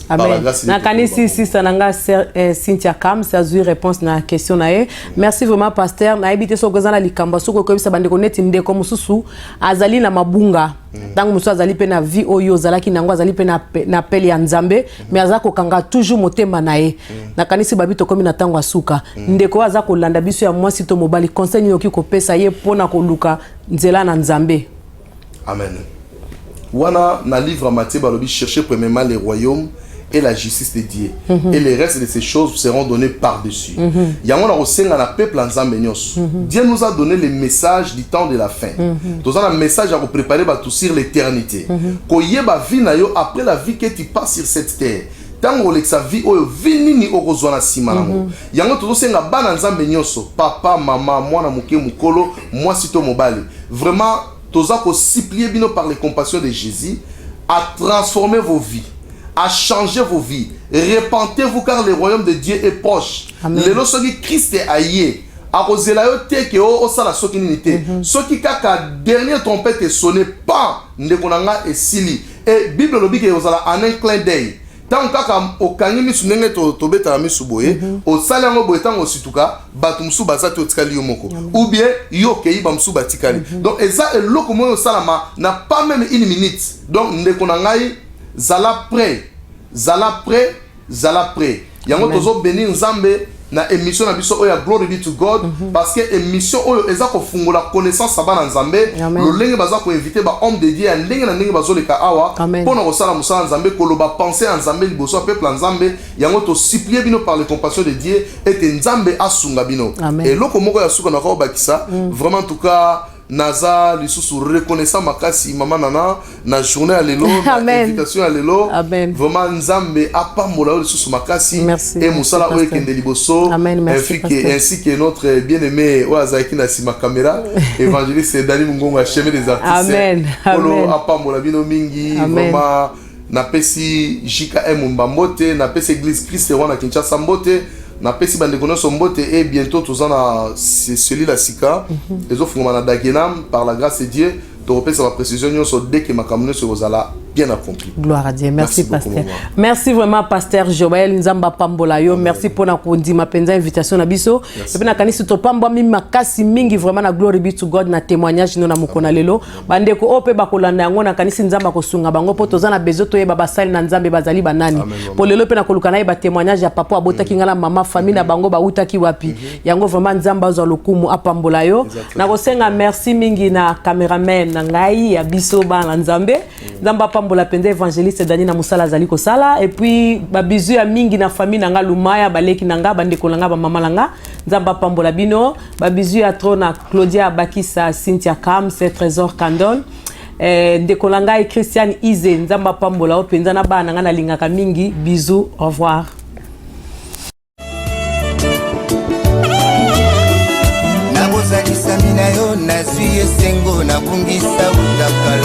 Amen. Na kanisi sisa nanga Cynthia Kam sa zui réponse na question na e. Merci vraiment pasteur na ebité so kozana likamba so ko kobisa bande ko neti ndeko mususu azali na mabunga. Tango mususu azali pe na vie oyo zalaki nango azali pe na pele ya Nzambe mais azako kanga toujours motema na e. Na kanisi babito komi na tango asuka. Ndeko azako landa biso ya mwasi to mobali conseil yoki ko pesa ye pona ko luka nzela na Nzambe. Amen. Wana na livre Matthieu balobi chercher premièrement les royaumes et la justice de Dieu. Et les restes de ces choses seront donnés par-dessus. Yango na kosenga na peuple nzambe nyonso. Dieu nous a donné le message du temps de la fin. Nous avons un message à préparer tout sur l'éternité. Koyeba vie na yo après la vie que tu passes sur cette terre. Tango leksa vie oyo vini ni okozwana sima nango. Yango tozosenga bana nzambe nyonso, papa, mama, mwana muke mukolo, mwasi to mobali. Vraiment toza ko supplier bino par les compassions de Jésus à transformer vos vies, à changer vos vies. Repentez-vous car le royaume de Dieu est proche. Lelo soki Christ est aïe. A cause la yo te ke o sala soki nini te. Soki kaka dernière trompette est sonné pas ndekonanga et sili. Et Bible lobi ke ozala en un clin d'œil. Tant kaka okangi misu ndenge to beta misu boye, o sala ngo boye tango situka batu musu bazati otikali yo moko. Ou bien yo kei ba musu batikali. Donc eza eloko moyo salama na pas même une minute. Donc ndekonangai zala prêt. Zala prêt, zala prêt. Yango tozo bénir Nzambe na émission na biso oya Glory be to God parce que émission oyo eza ko fungola connaissance sabana Nzambe lo lenge baza ko inviter ba homme de Dieu ndenge na ndenge bazo leka awa pona ko sala musala Nzambe ko loba penser en Nzambe liboso peuple Nzambe yango to supplier bino par les compassions de Dieu et Nzambe asunga bino et loko moko ya suka na ko bakisa vraiment en tout cas naza lisusu reconnaissant makasi mama nana na journée à lelo na invitation à lelo vraiment Nzambe apambola lisusu makasi et musala oyo kende liboso ainsi que notre bien-aimé Oazaki na sima caméra évangéliste Dani Mungonga chemin des artistes polo apambola bino mingi vraiment na pesi JKM Mbambote na pesi église Christ roi na Kinshasa Mbote na pesi bande konoso mbote et bientôt tous en a celui la sika les offres na dagenam par la grâce de Dieu to repesa la précision nyonso dès que makamune se rozala bien accompli. Gloire à Dieu. Merci pasteur. Merci vraiment pasteur Joël Nzamba Pambola yo. Merci pour na kondima penza invitation na biso. Et puis na kanisi to pamba mi makasi mingi vraiment na glory be to God na témoignage no na mukona lelo. Bande ko ope bakolanda yango na kanisi Nzamba ko sunga bango po toza na bezo to yeba basali na Nzambe bazali banani. Po lelo pe na kolukana ba témoignage ya papa abotaki ngala mama famille na bango ba utaki wapi. Yango vraiment Nzamba zo lokumu apambola yo. Na ko senga merci mingi na cameraman na ngai ya biso ba na Nzambe. Nzamba Pambola pende évangéliste Dani na musala zali ko sala et puis ba bizu ya mingi na famille nanga Lumaya baleki nanga bande kolanga ba mama langa Nzamba Pambola bino ba bizu ya trona Claudia Bakisa Cynthia Kam c'est Trésor Candon ndekolanga et Christian Ize Nzamba Pambola openza na ba nanga na lingaka mingi bisous au revoir. Nabozalisa mina yo nazwi esengo nabungisa undaka